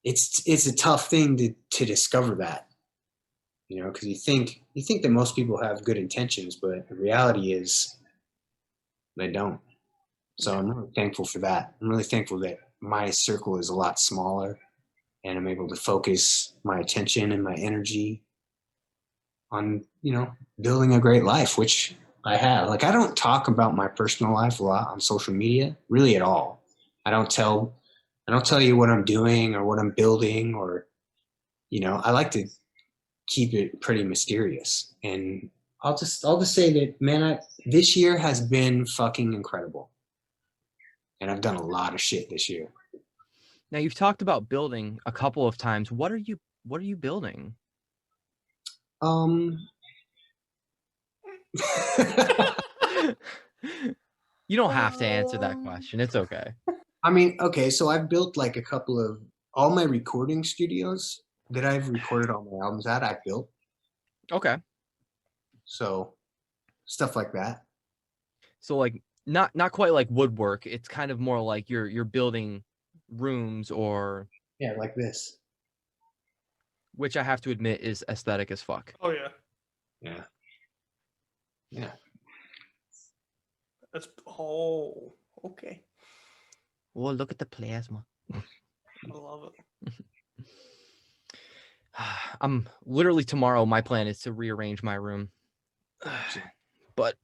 it's a tough thing to discover that, you know, because you think that most people have good intentions, but the reality is they don't. So I'm really thankful for that. I'm really thankful that my circle is a lot smaller and I'm able to focus my attention and my energy on, you know, building a great life, which I have. Like, I don't talk about my personal life a lot on social media, really at all. I don't tell you what I'm doing or what I'm building, or, you know, I like to keep it pretty mysterious. And I'll just say that, man, this year has been fucking incredible. And I've done a lot of shit this year. Now, you've talked about building a couple of times. What are you building? You don't have to answer that question. It's okay. I mean, okay, so I've built like a couple of all my recording studios that I've recorded all my albums at, I've built. Okay. So stuff like that. So like not quite like woodwork. It's kind of more like you're building rooms, or yeah, like this. Which I have to admit is aesthetic as fuck. Oh yeah. Yeah. Yeah. That's okay. Oh, look at the plasma. I love it. I'm literally tomorrow. My plan is to rearrange my room, but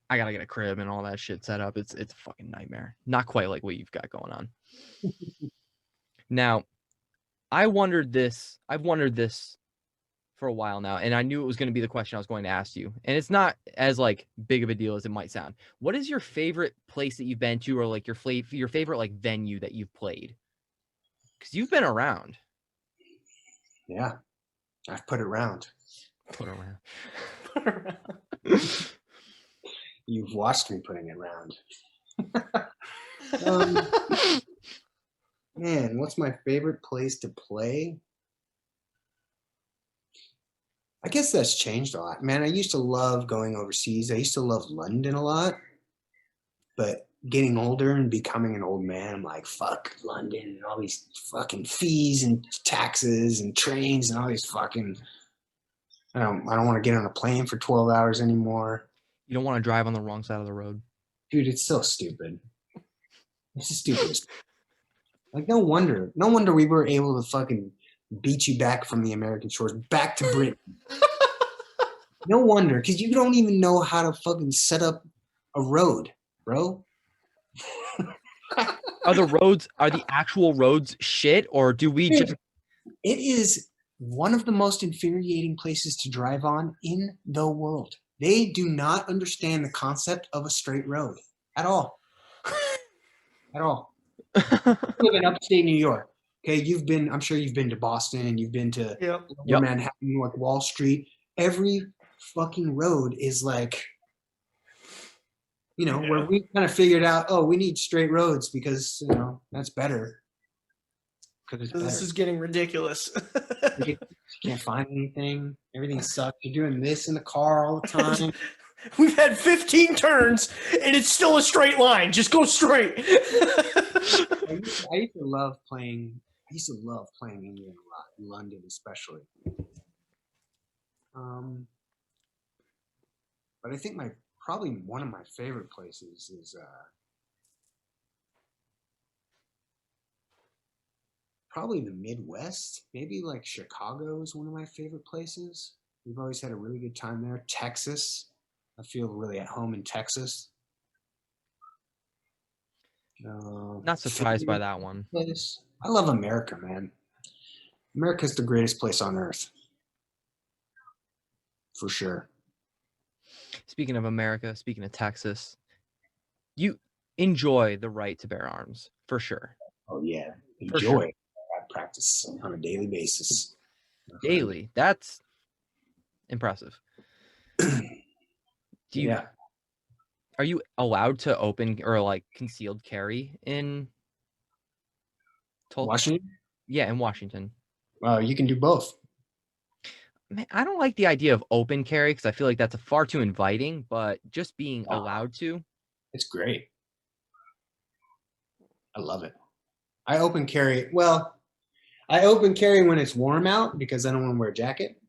I gotta get a crib and all that shit set up. It's a fucking nightmare. Not quite like what you've got going on. Now, I've wondered this for a while now, and I knew it was going to be the question I was going to ask you. And it's not as like big of a deal as it might sound. What is your favorite place that you've been to, or like your favorite like venue that you've played? Because you've been around. Yeah, I've put around. Put around. You've watched me putting it around. Man, what's my favorite place to play? I guess that's changed a lot. Man, I used to love going overseas. I used to love London a lot. But getting older and becoming an old man, I'm like, fuck London and all these fucking fees and taxes and trains and all these fucking... I don't want to get on a plane for 12 hours anymore. You don't want to drive on the wrong side of the road. Dude, it's so stupid. It's the stupidest. Like, no wonder we were able to fucking beat you back from the American shores back to Britain. No wonder, because you don't even know how to fucking set up a road, bro. Are the actual roads shit, or do we just... It is one of the most infuriating places to drive on in the world. They do not understand the concept of a straight road at all. At all. You live in upstate New York. Okay, I'm sure you've been to Boston and you've been to Manhattan, like Wall Street. Every fucking road is like, where we kind of figured out, oh, we need straight roads because, that's better. Because this is getting ridiculous. You can't find anything. Everything sucks. You're doing this in the car all the time. We've had 15 turns, and it's still a straight line. Just go straight. I used to love playing England a lot, London especially. But I think probably one of my favorite places is probably the Midwest. Maybe like Chicago is one of my favorite places. We've always had a really good time there. Texas. I feel really at home in Texas. Not surprised by that one. Place. I love America, man. America's the greatest place on earth. For sure. Speaking of America, speaking of Texas, you enjoy the right to bear arms, for sure. Oh, yeah. Enjoy. Sure. I practice on a daily basis. Daily? That's impressive. Are you allowed to open or like concealed carry in Washington? Yeah, in Washington. You can do both. Man, I don't like the idea of open carry because I feel like that's far too inviting, but just being allowed to. It's great. I love it. I open carry when it's warm out because I don't want to wear a jacket.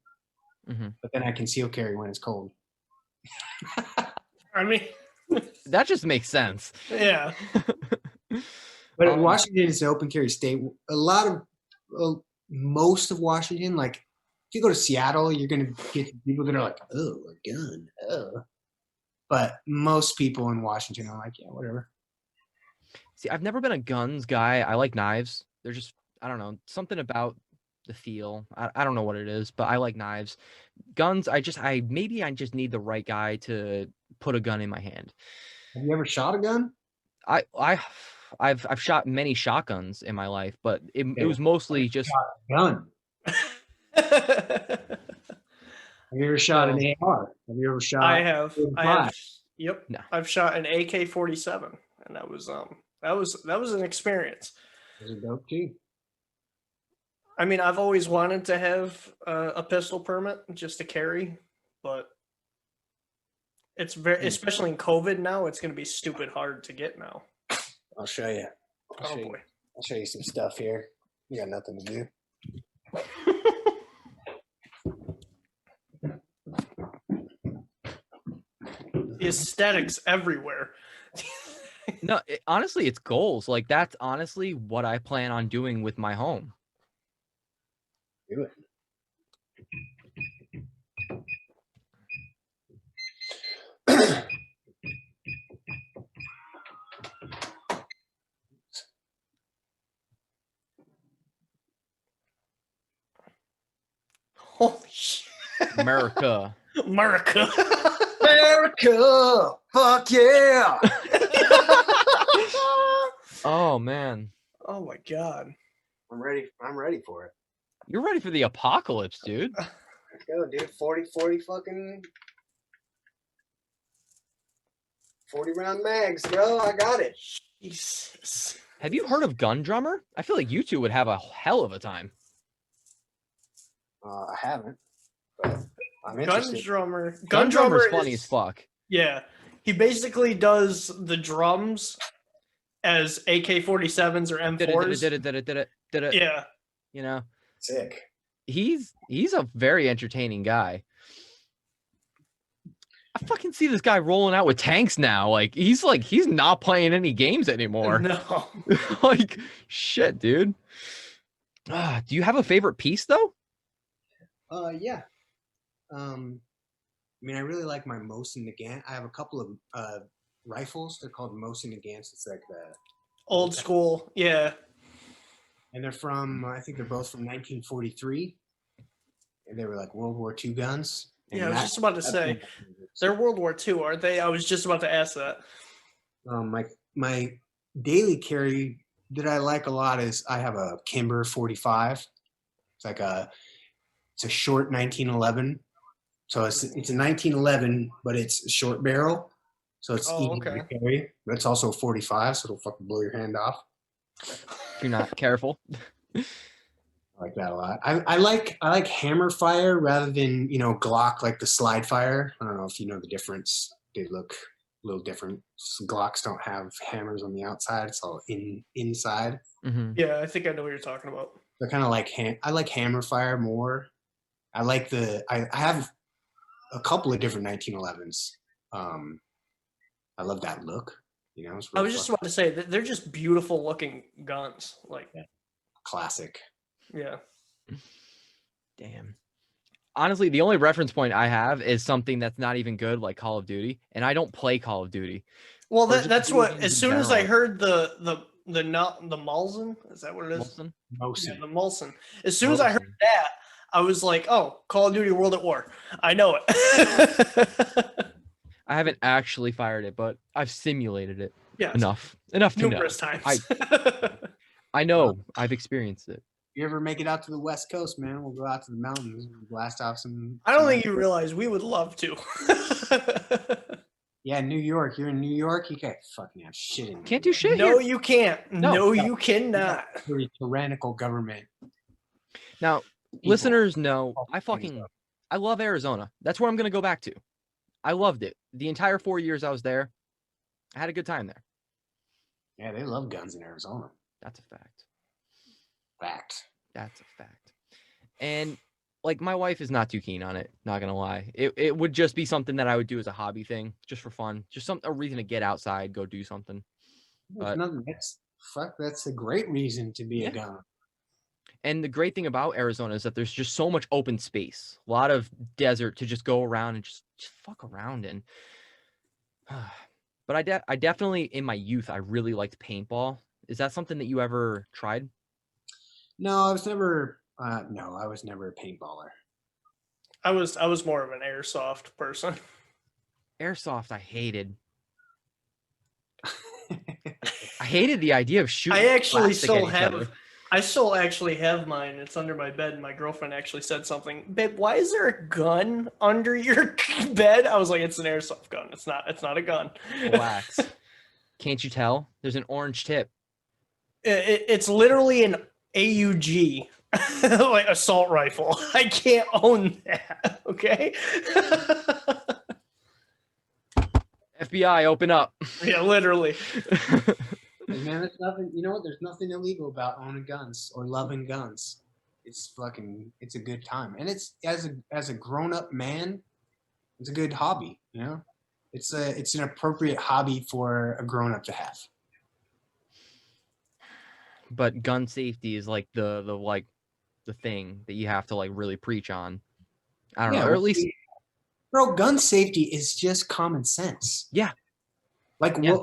Mm-hmm. But then I conceal carry when it's cold. I mean, that just makes sense. Yeah. But Washington is an open carry state. Most of Washington, like if you go to Seattle, you're going to get people that are like, oh, a gun. Oh. But most people in Washington are like, yeah, whatever. See, I've never been a guns guy. I like knives. They're just, I don't know, something about the feel. I don't know what it is, but I like knives. Guns, I just need the right guy to put a gun in my hand. Have you ever shot a gun? I've shot many shotguns in my life, but it was mostly just a gun. Have you ever shot an AR? Have you ever shot? I have. Yep. No. I've shot an AK-47, and that was an experience. Was it dope too? I mean, I've always wanted to have a pistol permit just to carry, but it's especially in COVID now, it's going to be stupid hard to get now. I'll show you. I'll show you some stuff here. You got nothing to do. The aesthetics everywhere. No, honestly, it's goals. Like that's honestly what I plan on doing with my home. Do it. Holy shit. America. America. America, fuck yeah! Oh man, Oh my god. I'm ready for it. you're ready for the apocalypse, dude. Let's go, dude. 40 fucking 40 round mags, bro. I got it. Jesus. Have you heard of Gun Drummer? I feel like you two would have a hell of a time. I haven't, but I'm Gun interested. drummer. Gun Drummer's funny is as fuck. Yeah. He basically does the drums as AK-47s or M4s. Did it. Yeah. You know, Sick. he's a very entertaining guy. I fucking see this guy rolling out with tanks now. He's not playing any games anymore. No. Like shit, dude. Do you have a favorite piece though? Yeah. I mean, I really like my Mosin Nagant. I have a couple of rifles. They're called Mosin Nagants. It's like the Old school. Yeah. and they're from. I think they're both from 1943, and they were like World War II guns. And Yeah, I was just about to say they're World War II, aren't they? I was just about to ask that. My daily carry that I like a lot is I have a Kimber 45. It's a short 1911. So it's a 1911, but it's a short barrel. So it's easy to carry. But it's also a 45, so it'll fucking blow your hand off. If you're not careful. I like that a lot. I like hammer fire rather than Glock, like the slide fire. I don't know if you know the difference. They look a little different. Glocks don't have hammers on the outside. It's all inside. Mm-hmm. Yeah, I think I know what you're talking about. They're kind of like I like hammer fire more. I like I have a couple of different 1911s. I love that look. It's I was just about to say that they're just beautiful looking guns. Classic. Yeah. Damn. Honestly, the only reference point I have is something that's not even good, like Call of Duty, and I don't play Call of Duty. Well, that's what. As soon as I heard the Mulzen, is that what it is? Molson? Mosin. Yeah, the Mulson. As soon as I heard that, I was like, "Oh, Call of Duty: World at War." I know it. I haven't actually fired it, but I've simulated it. Yeah, enough to know. numerous times. I know. I've experienced it. If you ever make it out to the West Coast, man, we'll go out to the mountains and blast off some. I don't think you realize we would love to. Yeah, New York. You're in New York. You can't fucking have shit in. Can't do shit No, here. you can't. No, you cannot. Pretty tyrannical government. Now, listeners know I love Arizona. That's where I'm going to go back to. I loved it. The entire 4 years I was there, I had a good time there. Yeah, they love guns in Arizona. That's a fact. Fact. That's a fact. And my wife is not too keen on it, not gonna lie. It would just be something that I would do as a hobby thing, just for fun. Just a reason to get outside, go do something. That's a great reason to be a gunner. And the great thing about Arizona is that there's just so much open space, a lot of desert to just go around and just fuck around in. But I definitely, in my youth, I really liked paintball. Is that something that you ever tried? No, I was never. No, I was never a paintballer. I was more of an airsoft person. Airsoft, I hated. I hated the idea of shooting. I still actually have mine. It's under my bed, and my girlfriend actually said something. Babe, why is there a gun under your bed? I was like, it's an airsoft gun. It's not a gun. Relax. Can't you tell? There's an orange tip. It's literally an AUG, like assault rifle. I can't own that. Okay. FBI, open up. Yeah, literally. Man, it's nothing. You know what? There's nothing illegal about owning guns or loving guns. It's a good time, and it's as a grown up man, it's a good hobby. It's an appropriate hobby for a grown-up to have. But gun safety is like the thing that you have to like really preach on. I don't know, or at least, bro, gun safety is just common sense. Yeah. Like, yeah.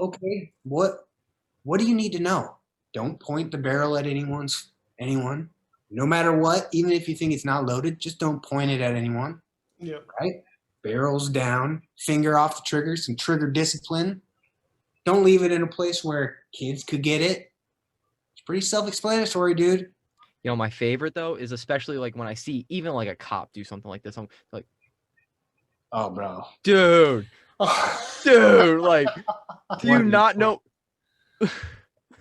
What do you need to know? Don't point the barrel at anyone, no matter what. Even if you think it's not loaded, just don't point it at anyone. Yeah. Right? Barrels down, finger off the trigger, some trigger discipline. Don't leave it in a place where kids could get it. It's pretty self-explanatory, dude. You know, my favorite though is especially like when I see even like a cop do something like this. I'm like, oh, bro, dude, like, do you not know?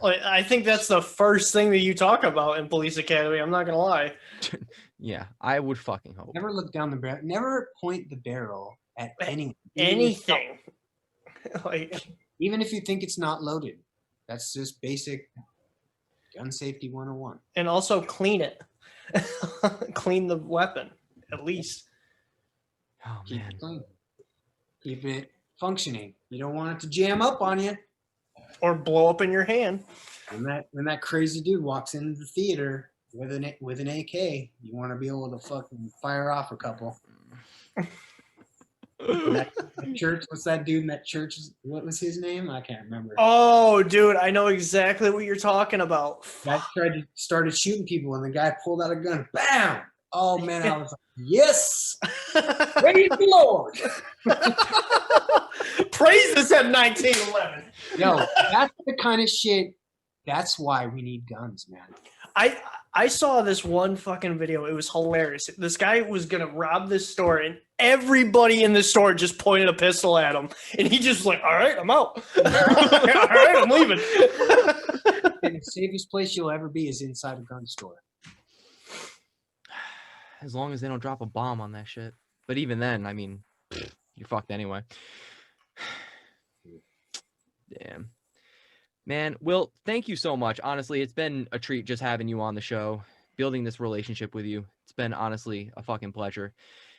I think that's the first thing that you talk about in police academy. I'm not gonna lie. Yeah, I would fucking hope. Never look down the barrel. Never point the barrel at anything. Like, even if you think it's not loaded, that's just basic gun safety 101. And also clean it. Clean the weapon, at least. Oh, Keep man. it clean. Keep it functioning. You don't want it to jam up on you. Or blow up in your hand. When that crazy dude walks into the theater with an AK, you want to be able to fucking fire off a couple. that church, what's that dude in that church? What was his name? I can't remember. Oh, dude, I know exactly what you're talking about. Guy started shooting people, and the guy pulled out a gun. Bam! Oh man, I was like, yes, praise the Lord. Praise this at 1911. Yo, that's the kind of shit. That's why we need guns, man. I saw this one fucking video. It was hilarious. This guy was gonna rob this store, and everybody in the store just pointed a pistol at him, and he just like, "All right, I'm out. All right, I'm leaving." And the safest place you'll ever be is inside a gun store. As long as they don't drop a bomb on that shit. But even then, I mean, you're fucked anyway. Damn. Man, Will, thank you so much. Honestly, it's been a treat just having you on the show, building this relationship with you. It's been honestly a fucking pleasure.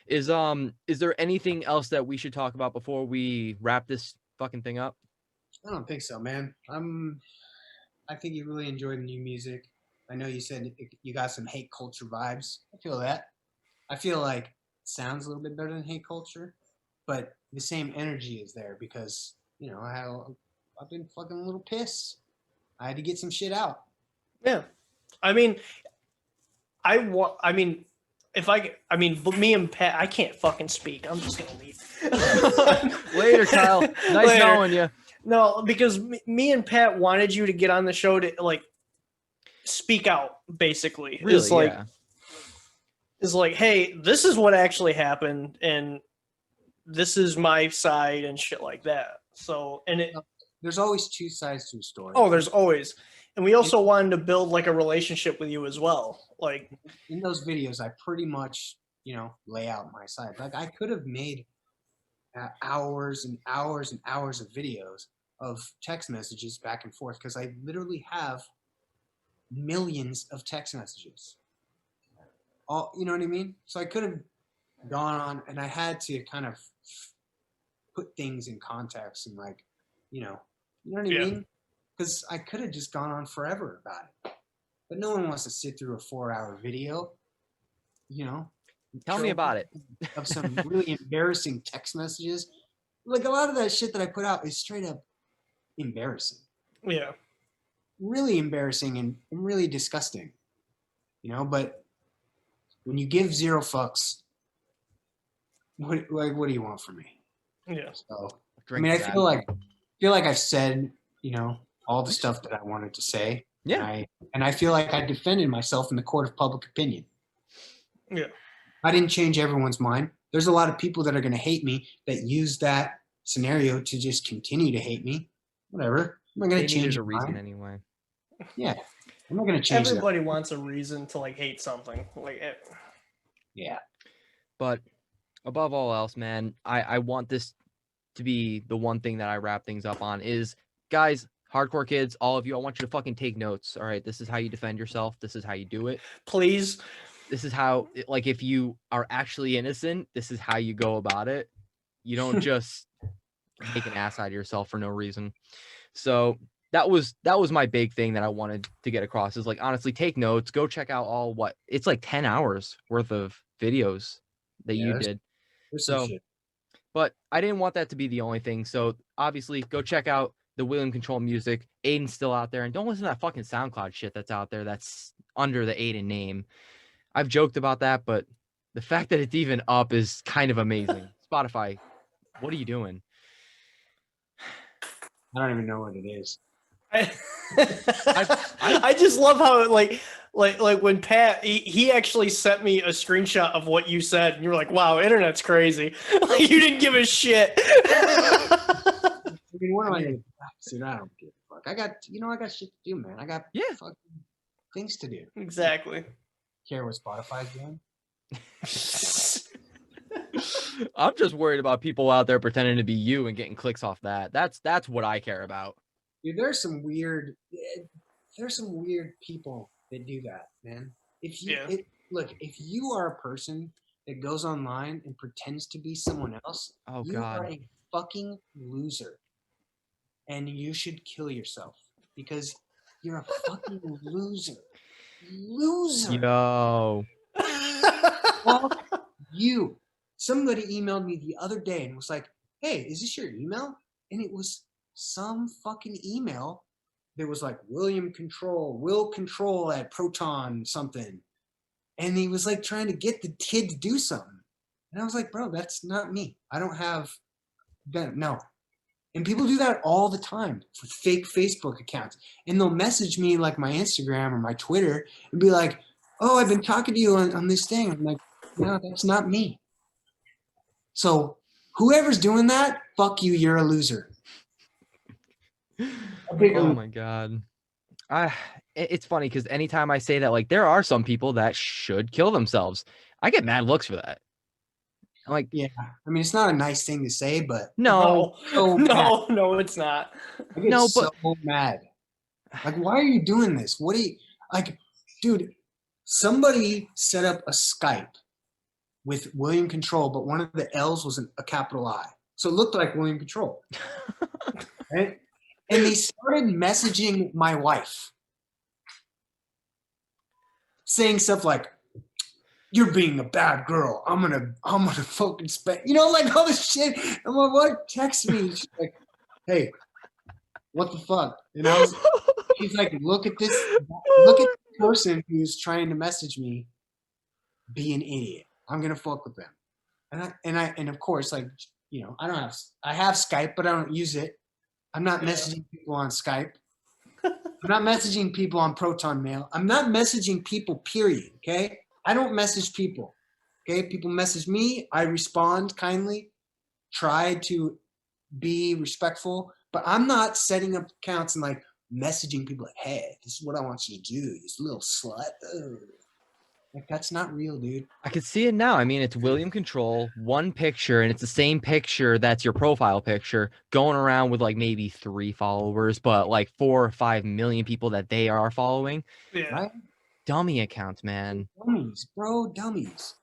Is there anything else that we should talk about before we wrap this fucking thing up? I don't think so, man. I think you really enjoyed the new music. I know you said you got some hate culture vibes. I feel that. I feel like it sounds a little bit better than hate culture, but the same energy is there because, you know, I've been fucking a little pissed. I had to get some shit out. Yeah. I mean, me and Pat, I can't fucking speak. I'm just gonna leave. Later, Kyle. Nice knowing you. No, because me and Pat wanted you to get on the show to like speak out, basically. Really, it's like, yeah. It's like, hey, this is what actually happened, and this is my side, and shit like that. So, and there's always two sides to a story. Oh, there's always. And we also wanted to build like a relationship with you as well. Like in those videos, I pretty much, lay out my side. Like I could have made hours and hours and hours of videos of text messages back and forth because I literally have millions of text messages. All, you know what I mean? So I could have gone on, and I had to kind of put things in context and like, you know what I mean? Because I could have just gone on forever about it. But no one wants to sit through a 4-hour video, Tell me about it. Of some really embarrassing text messages. Like a lot of that shit that I put out is straight up embarrassing. Yeah. Really embarrassing and really disgusting. But when you give zero fucks, what do you want from me? Yeah. So, I feel like I've said, all the stuff that I wanted to say. Yeah. And I feel like I defended myself in the court of public opinion. Yeah. I didn't change everyone's mind. There's a lot of people that are going to hate me that use that scenario to just continue to hate me. Whatever. I'm not going to change a reason mind. anyway. Yeah. I'm not going to change Everybody wants a reason to like hate something. Yeah. But above all else, man, I want this to be the one thing that I wrap things up on is, guys, hardcore kids, all of you, I want you to fucking take notes. All right, this is how you defend yourself. This is how you do it. Please. This is how, like, if you are actually innocent, this is how you go about it. You don't just make an ass out of yourself for no reason. So that was my big thing that I wanted to get across is like, honestly, take notes, go check out it's like 10 hours worth of videos that you did. There's some So, shit. but I didn't want that to be the only thing. So obviously go check out the William Control music. Aiden's still out there, and don't listen to that fucking SoundCloud shit that's out there that's under the Aiden name. I've joked about that, but the fact that it's even up is kind of amazing. Spotify, what are you doing? I don't even know what it is. I just love how like when Pat he actually sent me a screenshot of what you said, and you were like, "Wow, internet's crazy." Like you didn't give a shit. I mean, what am I gonna do? Dude, I don't give a fuck. I got shit to do, man. I got fucking things to do. Exactly. Care what Spotify's doing? I'm just worried about people out there pretending to be you and getting clicks off that. That's what I care about. Dude, there's some weird people that do that, man. If you are a person that goes online and pretends to be someone else, you are a fucking loser. And you should kill yourself because you're a fucking loser. Yo. Fuck you. Somebody emailed me the other day and was like, "Hey, is this your email?" And it was some fucking email that was like will control at Proton something. And he was like trying to get the kid to do something. And I was like, bro, that's not me. I don't have that. No. And people do that all the time for fake Facebook accounts. And they'll message me like my Instagram or my Twitter and be like, "Oh, I've been talking to you on this thing." I'm like, no, that's not me. So whoever's doing that, fuck you, you're a loser. Oh my God. It's funny because anytime I say that, like, there are some people that should kill themselves. I get mad looks for that. I'm like, yeah, I mean, it's not a nice thing to say, but no, it's not. I get so mad. Like, why are you doing this? What are you like, dude? Somebody set up a Skype with William Control, but one of the L's was a capital I, so it looked like William Control, right? And they started messaging my wife, saying stuff like, "You're being a bad girl. I'm gonna fucking spank," like all this shit. I'm like, what? Text me. She's like, "Hey, what the fuck?" And she's like, look at the person who's trying to message me be an idiot. I'm gonna fuck with them. And of course, like, I have Skype, but I don't use it. I'm not messaging people on Skype. I'm not messaging people on Proton Mail. I'm not messaging people, period. Okay? I don't message people. Okay? People message me. I respond kindly. Try to be respectful. But I'm not setting up accounts and like messaging people like, "Hey, this is what I want you to do. You little slut." Ugh. Like, that's not real, dude. I can see it now. I mean, it's William Control, one picture, and it's the same picture that's your profile picture, going around with like maybe 3 followers, but like 4 or 5 million people that they are following. Yeah. Right? Dummy accounts, man. Dummies, bro, dummies.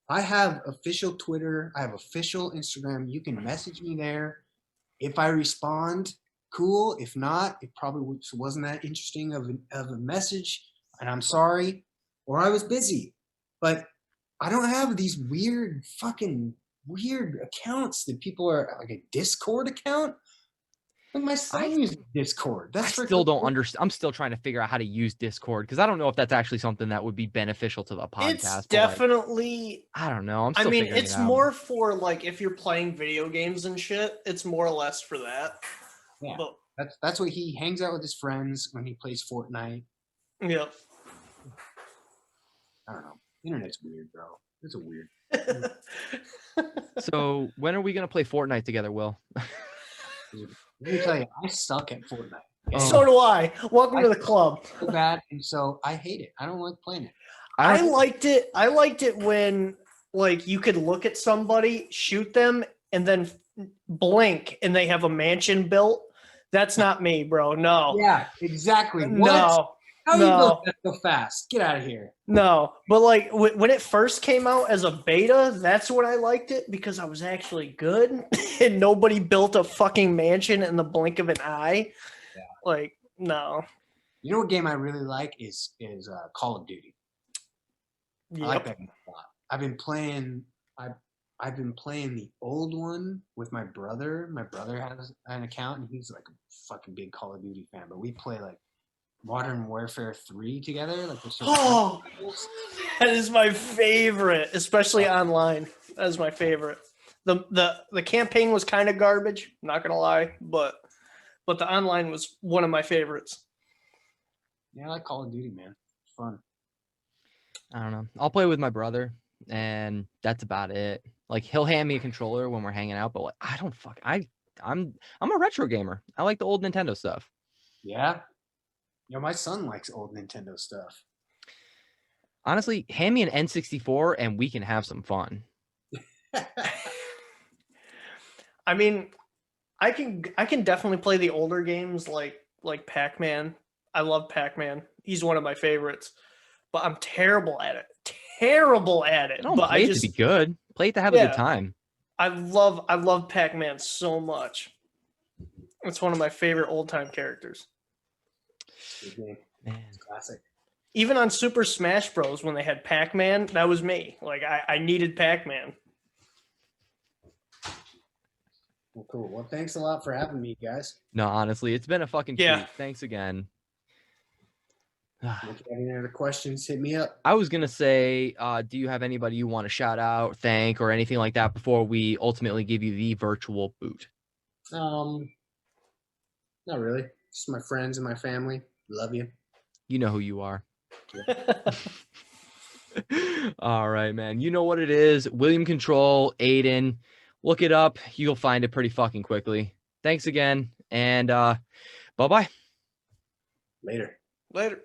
I have official Twitter. I have official Instagram. You can message me there. If I respond, cool. If not, it probably wasn't that interesting of a message. And I'm sorry, or I was busy. But I don't have these weird accounts that people are like a Discord account. Like my son uses Discord. I still don't understand. I'm still trying to figure out how to use Discord because I don't know if that's actually something that would be beneficial to the podcast. It's definitely. I don't know. I'm still figuring it's it out. more for like if you're playing video games and shit. It's more or less for that. Yeah, but, that's what he hangs out with his friends when he plays Fortnite. Yeah. I don't know. Internet's weird, bro. It's a weird. So when are we gonna play Fortnite together, Will? Let me tell you, I suck at Fortnite. Okay? So do I. Welcome to the club. So bad, and so I hate it. I don't like playing it. I liked it. I liked it when like you could look at somebody, shoot them, and then blink, and they have a mansion built. That's not me, bro. No. Yeah, exactly. What? No. How No. you built that so fast? Get out of here. No, but like when it first came out as a beta, that's when I liked it because I was actually good and nobody built a fucking mansion in the blink of an eye. Yeah. Like, no. You know what game I really like is Call of Duty. I like that game a lot. I've been playing the old one with my brother. My brother has an account and he's like a fucking big Call of Duty fan. But we play like Modern Warfare 3 together. Like Oh, that is my favorite, especially online. That is my favorite. The campaign was kind of garbage, not gonna lie, but the online was one of my favorites. Yeah, I like Call of Duty, man. It's fun. I don't know. I'll play with my brother, and that's about it. Like he'll hand me a controller when we're hanging out, but like, I'm a retro gamer. I like the old Nintendo stuff. Yeah. My son likes old Nintendo stuff. Honestly, hand me an N64 and we can have some fun. I mean, I can definitely play the older games like Pac-Man. I love Pac-Man. He's one of my favorites. But I'm terrible at it. Terrible at it. Don't but play it to be good. Play it to have a good time. I love Pac-Man so much. It's one of my favorite old-time characters. Man. Classic. Even on Super Smash Bros. When they had Pac-Man, that was me. Like I needed Pac-Man. Well, cool. Well, thanks a lot for having me, guys. No, honestly, it's been a fucking treat. Thanks again. If you have any other questions, hit me up. I was going to say, do you have anybody you want to shout out, thank, or anything like that before we ultimately give you the virtual boot? Not really. Just my friends and my family. Love you. You know who you are. All right, man. You know what it is. William Control, Aiden. Look it up. You'll find it pretty fucking quickly. Thanks again. And bye-bye. Later. Later.